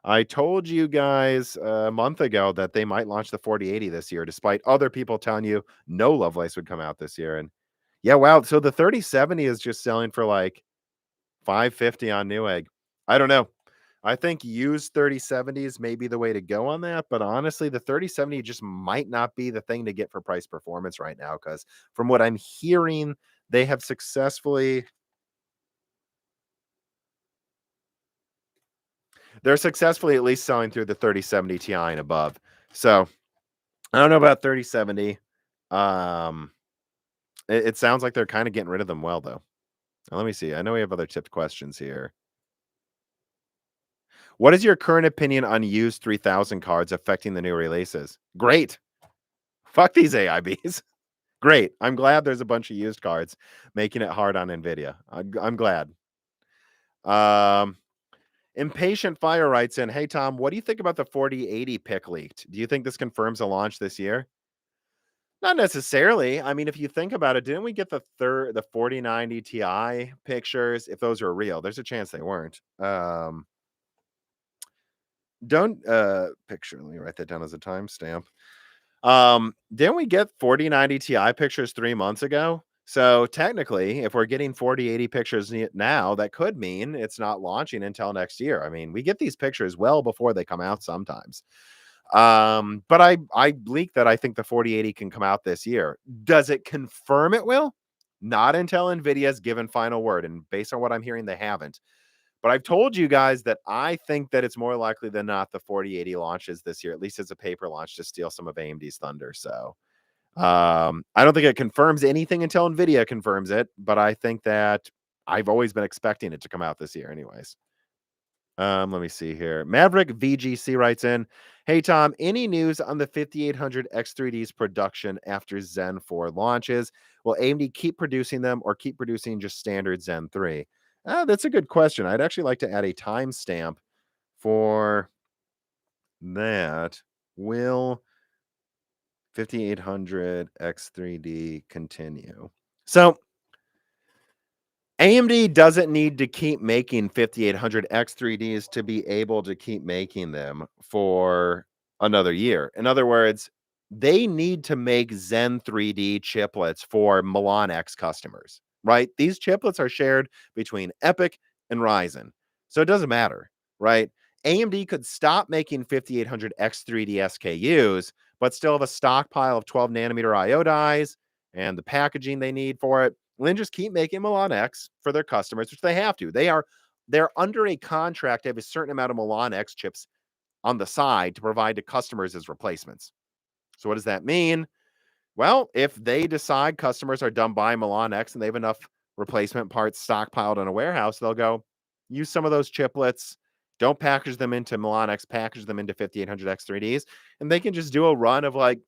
I told you guys a month ago that they might launch the 4080 this year, despite other people telling you no Lovelace would come out this year. And yeah, wow. So the 3070 is just selling for like 550 on Newegg. I don't know. I think used 3070s may be the way to go on that, but honestly, the 3070 just might not be the thing to get for price performance right now. Because from what I'm hearing, they have successfully they're successfully at least selling through the 3070 Ti and above. So I don't know about 3070. Um, it sounds like they're kind of getting rid of them well, though. Now, let me see. I know we have other tipped questions here. What is your current opinion on used 3000 cards affecting the new releases? Great. Fuck these AIBs. Great. I'm glad there's a bunch of used cards making it hard on Nvidia. I'm glad. Impatient Fire writes in, "Hey Tom, what do you think about the 4080 pick leaked? Do you think this confirms a launch this year?" Not necessarily. I mean, if you think about it, didn't we get the 4090 Ti pictures? If those are real, there's a chance they weren't. Don't picture. Let me write that down as a timestamp. Didn't we get 4090 Ti pictures 3 months ago? So technically, if we're getting 4080 pictures now, that could mean it's not launching until next year. I mean, we get these pictures well before they come out sometimes. But I leaked that I think the 4080 can come out this year. Does it confirm it will? Not until Nvidia's given final word, and based on what I'm hearing, they haven't. But I've told you guys that I think that it's more likely than not the 4080 launches this year, at least as a paper launch, to steal some of AMD's thunder. So I don't think it confirms anything until Nvidia confirms it, but I think that I've always been expecting it to come out this year, anyways. Let me see here. Maverick VGC writes in, "Hey Tom, any news on the 5800 X3D's production after Zen 4 launches? Will AMD keep producing them or keep producing just standard Zen 3?" That's a good question. I'd actually like to add a timestamp for that. Will 5800 X3D continue? So AMD doesn't need to keep making 5800 X3Ds to be able to keep making them for another year. In other words, they need to make Zen 3D chiplets for Milan X customers, right? These chiplets are shared between Epic and Ryzen. So it doesn't matter, right? AMD could stop making 5800 X3D SKUs, but still have a stockpile of 12 nanometer IO dies and the packaging they need for it, and then just keep making Milan X for their customers, which they have to. They're under a contract to have a certain amount of Milan X chips on the side to provide to customers as replacements. So what does that mean? Well, if they decide customers are done buying Milan X and they have enough replacement parts stockpiled in a warehouse, they'll go use some of those chiplets. Don't package them into Milan X, package them into 5800 X3Ds, and they can just do a run of like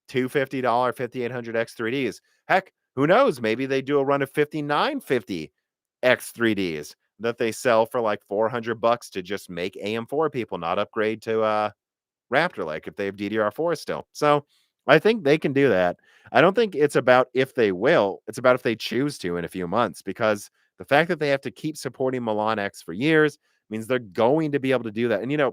$250 5800 X3Ds. Heck, who knows? Maybe they do a run of 5950 X3Ds that they sell for like $400 to just make AM4 people not upgrade to Raptor Lake if they have DDR4 still. So I think they can do that. I don't think it's about if they will, it's about if they choose to in a few months, because the fact that they have to keep supporting Milan X for years means they're going to be able to do that. And,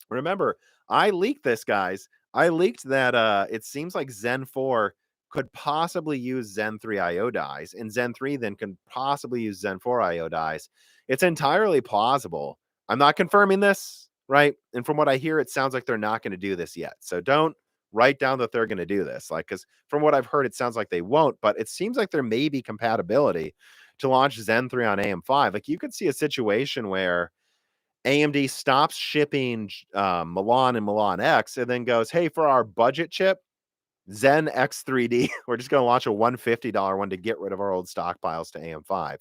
remember, I leaked this, guys. I leaked that it seems like Zen 4 could possibly use Zen 3 IO dies, and Zen 3 then can possibly use Zen 4 IO dies. It's entirely plausible. I'm not confirming this, right? And from what I hear, it sounds like they're not going to do this yet. So don't write down that they're going to do this. Like, because from what I've heard, it sounds like they won't, but it seems like there may be compatibility to launch Zen 3 on AM5. Like, you could see a situation where AMD stops shipping Milan and Milan X and then goes, hey, for our budget chip, Zen X3D, we're just going to launch a $150 one to get rid of our old stockpiles to AM5.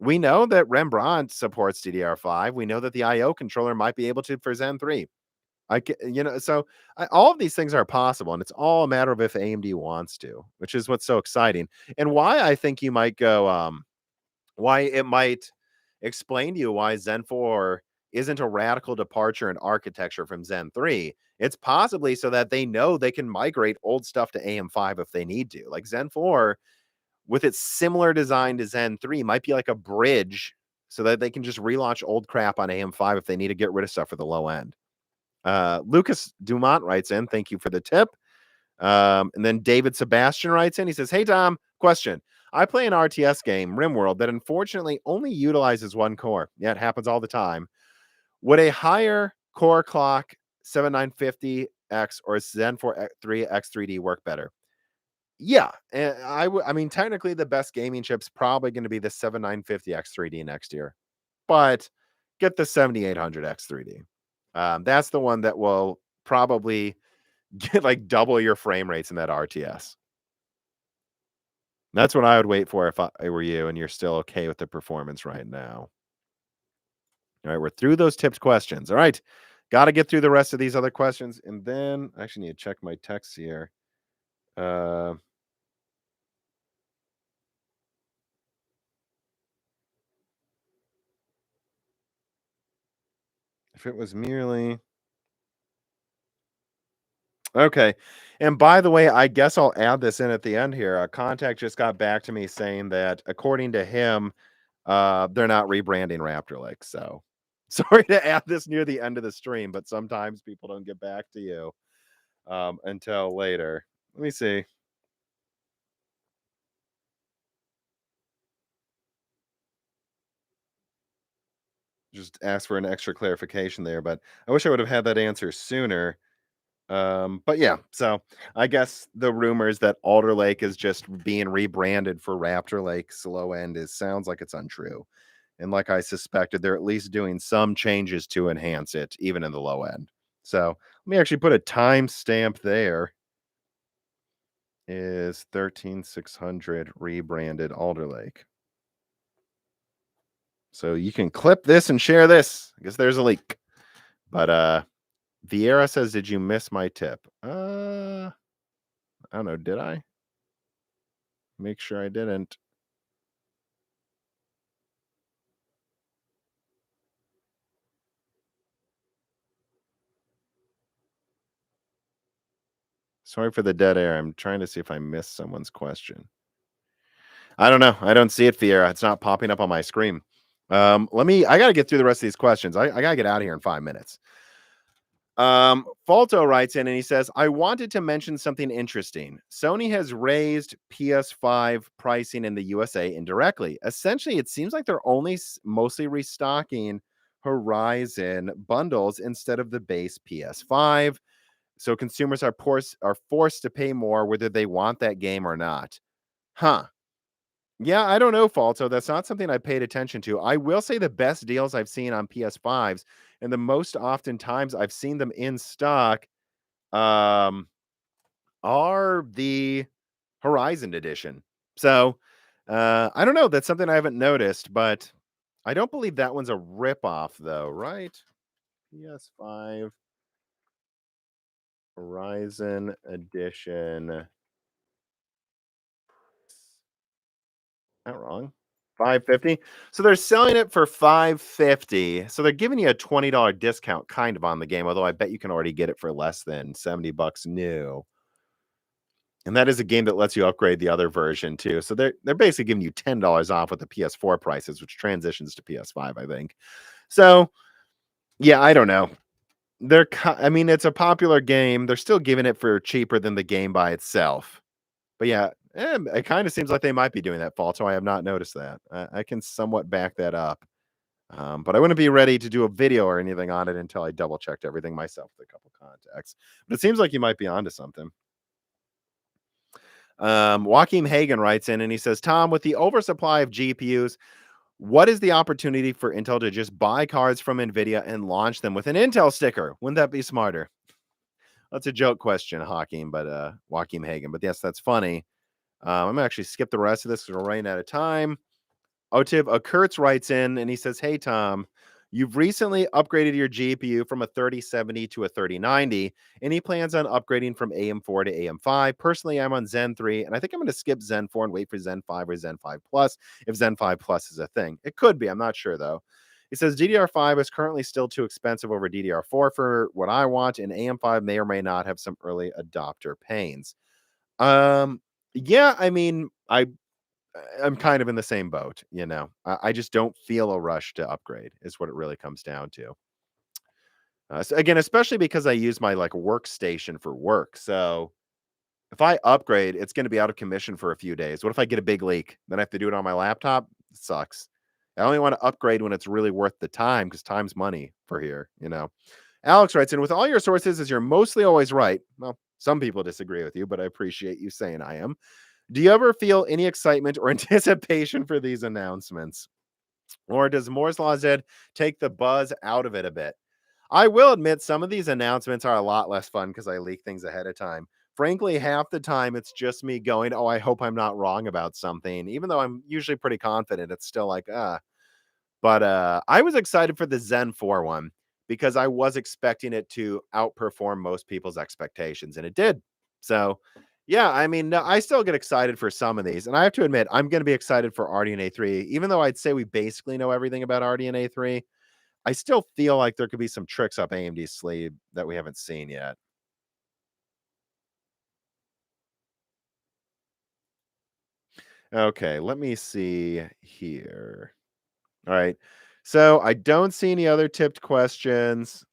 We know that Rembrandt supports DDR5. We know that the IO controller might be able to for Zen 3. All of these things are possible, and it's all a matter of if AMD wants to, which is what's so exciting. And why I think you might go, why it might explain to you why Zen 4 isn't a radical departure in architecture from Zen 3. It's possibly so that they know they can migrate old stuff to AM5 if they need to. Like Zen 4, with its similar design to Zen 3, might be like a bridge so that they can just relaunch old crap on AM5 if they need to get rid of stuff for the low end. Lucas Dumont writes in, thank you for the tip. And then David Sebastian writes in. He says, hey, Tom, question. I play an RTS game, RimWorld, that unfortunately only utilizes one core. Yeah, it happens all the time. Would a higher core clock 7950X or Zen 4 3 X3D work better? Yeah, and I mean, technically the best gaming chip's probably going to be the 7950 X3D next year, but get the 7800 X3D. That's the one that will probably get like double your frame rates in that RTS. That's what I would wait for if I were you and you're still okay with the performance right now. All right, we're through those tipped questions. All right, got to get through the rest of these other questions, and then I actually need to check my texts here. Uh, if it was merely okay, and by the way, I guess I'll add this in at the end here. A contact just got back to me saying that according to him, they're not rebranding Raptor Lake. So sorry to add this near the end of the stream, but sometimes people don't get back to you until later. Let me see. Just ask for an extra clarification there, but I wish I would have had that answer sooner. But yeah, so I guess the rumors that Alder Lake is just being rebranded for Raptor Lake's low end sounds like it's untrue. And like I suspected, they're at least doing some changes to enhance it, even in the low end. So let me actually put a timestamp there. Is 13600 rebranded Alder Lake. So you can clip this and share this. I guess there's a leak. But Vieira says, did you miss my tip? I don't know. Did I? Make sure I didn't. Sorry for the dead air. I'm trying to see if I missed someone's question. I don't know. I don't see it, Fiera. It's not popping up on my screen. I gotta get through the rest of these questions. I gotta get out of here in 5 minutes. Falto writes in and he says, I wanted to mention something interesting. Sony has raised PS5 pricing in the USA indirectly. Essentially, it seems like they're only mostly restocking Horizon bundles instead of the base PS5. So consumers are forced to pay more whether they want that game or not. Huh. Yeah, I don't know, Falto. That's not something I paid attention to. I will say the best deals I've seen on PS5s, and the most often times I've seen them in stock, um, are the Horizon edition. So, I don't know. That's something I haven't noticed, but I don't believe that one's a ripoff, though, right? PS5 Horizon edition. Not wrong. 550. So they're selling it for 550. So they're giving you a $20 discount kind of on the game, although I bet you can already get it for less than 70 bucks new. And that is a game that lets you upgrade the other version too. So they're basically giving you $10 off with the PS4 prices, which transitions to PS5, I think. So, yeah, I don't know. I mean, it's a popular game. They're still giving it for cheaper than the game by itself. But yeah, it kind of seems like they might be doing that, Fault. So I have not noticed that. I can somewhat back that up. But I wouldn't be ready to do a video or anything on it until I double checked everything myself with a couple contacts. But it seems like you might be onto something. Joaquin Hagan writes in and he says, Tom, with the oversupply of GPUs, what is the opportunity for Intel to just buy cards from Nvidia and launch them with an Intel sticker? Wouldn't that be smarter? That's a joke question, Joaquin, but Joaquin Hagan. But yes, that's funny. I'm gonna actually skip the rest of this because we're running out of time. Otiv Kurtz writes in and he says, Hey, Tom, you've recently upgraded your GPU from a 3070 to a 3090. Any plans on upgrading from AM4 to AM5? Personally, I'm on Zen 3, and I think I'm going to skip Zen 4 and wait for Zen 5 or Zen 5 Plus if Zen 5 Plus is a thing. It could be. I'm not sure, though. He says DDR5 is currently still too expensive over DDR4 for what I want, and AM5 may or may not have some early adopter pains. Um, yeah, I mean, I'm kind of in the same boat, you know. I just don't feel a rush to upgrade is what it really comes down to. So again, especially because I use my like workstation for work. So if I upgrade, it's going to be out of commission for a few days. What if I get a big leak? Then I have to do it on my laptop. It sucks. I only want to upgrade when it's really worth the time because time's money for here, you know. Alex writes in, with all your sources, as you're mostly always right. Well, some people disagree with you, but I appreciate you saying I am. Do you ever feel any excitement or anticipation for these announcements? Or does Moore's Law Z take the buzz out of it a bit? I will admit some of these announcements are a lot less fun because I leak things ahead of time. Frankly, half the time it's just me going, oh, I hope I'm not wrong about something. Even though I'm usually pretty confident, it's still like, But I was excited for the Zen 4 one because I was expecting it to outperform most people's expectations, and it did. So, yeah, I mean, no, I still get excited for some of these, and I have to admit, I'm going to be excited for RDNA 3, even though I'd say we basically know everything about RDNA 3. I still feel like there could be some tricks up AMD's sleeve that we haven't seen yet. Okay, let me see here. All right. So I don't see any other tipped questions.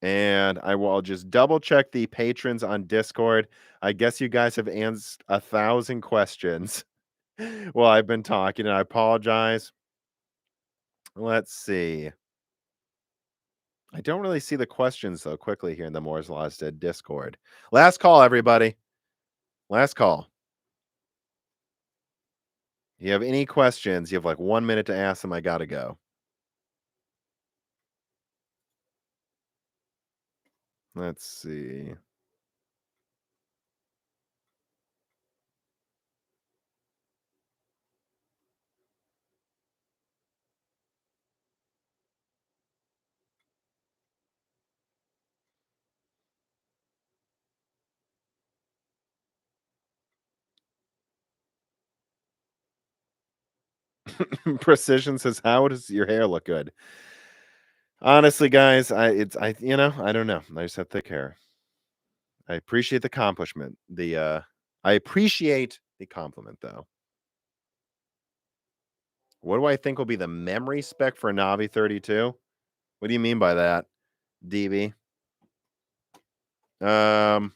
And I'll just double check the patrons on Discord. I guess you guys have answered 1,000 questions while I've been talking, and I apologize. Let's see. I don't really see the questions though quickly here in the Moore's Law Dead Discord. Last call, everybody. Last call. You have any questions? You have like 1 minute to ask them. I gotta go. Let's see. Precision says, "How does your hair look good?" Honestly, guys, I don't know. I just have thick hair. I appreciate the accomplishment. The I appreciate the compliment, though. What do I think will be the memory spec for Navi 32? What do you mean by that, DB? Um,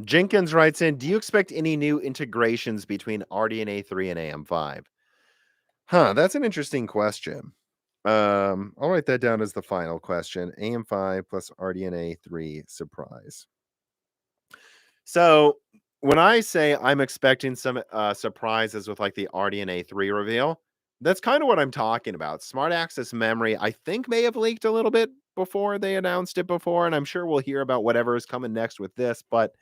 Jenkins writes in, do you expect any new integrations between RDNA 3 and AM5? Huh, that's an interesting question. I'll write that down as the final question. AM5 plus RDNA 3 surprise. So when I say I'm expecting some surprises with like the RDNA 3 reveal, that's kind of what I'm talking about. Smart access memory, I think, may have leaked a little bit before they announced it before, and I'm sure we'll hear about whatever is coming next with this, but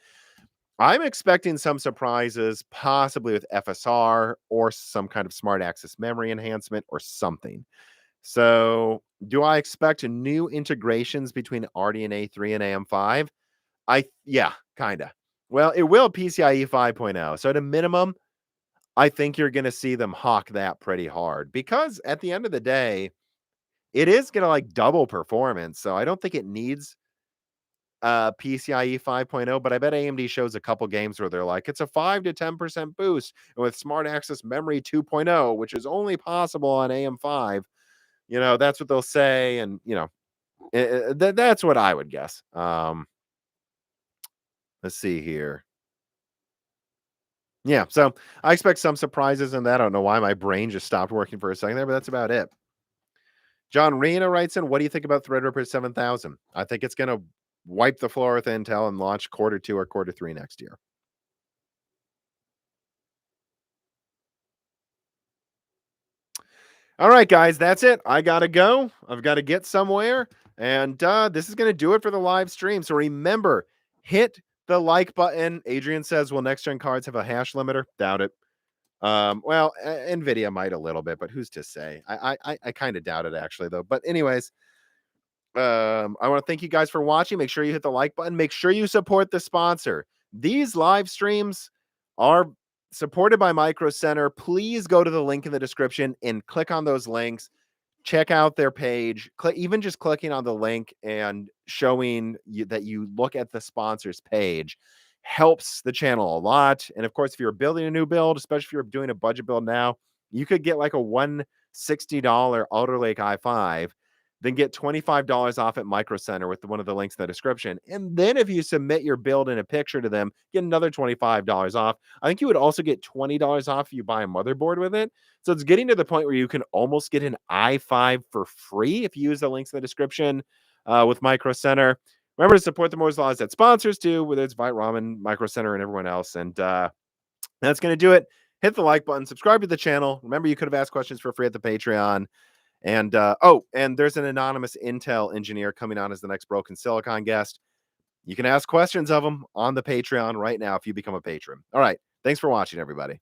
I'm expecting some surprises, possibly with FSR or some kind of smart access memory enhancement or something. So, do I expect new integrations between RDNA 3 and AM5? Yeah, kinda. Well, it will PCIe 5.0. So at a minimum, I think you're gonna see them hawk that pretty hard because at the end of the day, it is gonna like double performance. So I don't think it needs PCIe 5.0, but I bet AMD shows a couple games where they're like, it's a 5 to 10% boost and with smart access memory 2.0, which is only possible on AM5. That's what they'll say, and that's what I would guess. Let's see here. Yeah, so I expect some surprises in that. I don't know why my brain just stopped working for a second there, but that's about it. John Rena writes in, what do you think about Threadripper 7000? I think it's going to wipe the floor with Intel and launch Q2 or Q3 next year. All right, guys, that's it. I got to go. I've got to get somewhere. And this is going to do it for the live stream. So remember, hit the like button. Adrian says, will next gen cards have a hash limiter? Doubt it. Well, Nvidia might a little bit, but who's to say? I kind of doubt it actually, though. But anyways, I want to thank you guys for watching. Make sure you hit the like button. Make sure you support the sponsor. These live streams are supported by Micro Center. Please go to the link in the description and click on those links. Check out their page. Even just clicking on the link and showing you that you look at the sponsor's page helps the channel a lot. And of course, if you're building a new build, especially if you're doing a budget build now, you could get like a $160 Alder Lake i5, then get $25 off at Micro Center with one of the links in the description. And then if you submit your build in a picture to them, get another $25 off. I think you would also get $20 off if you buy a motherboard with it. So it's getting to the point where you can almost get an i5 for free if you use the links in the description with Micro Center. Remember to support the Moore's Laws that sponsors too, whether it's Vite Ramen, Micro Center, and everyone else. And that's going to do it. Hit the like button, subscribe to the channel. Remember, you could have asked questions for free at the Patreon. And and there's an anonymous Intel engineer coming on as the next Broken Silicon guest. You can ask questions of him on the Patreon right now if you become a patron. All right. Thanks for watching, everybody.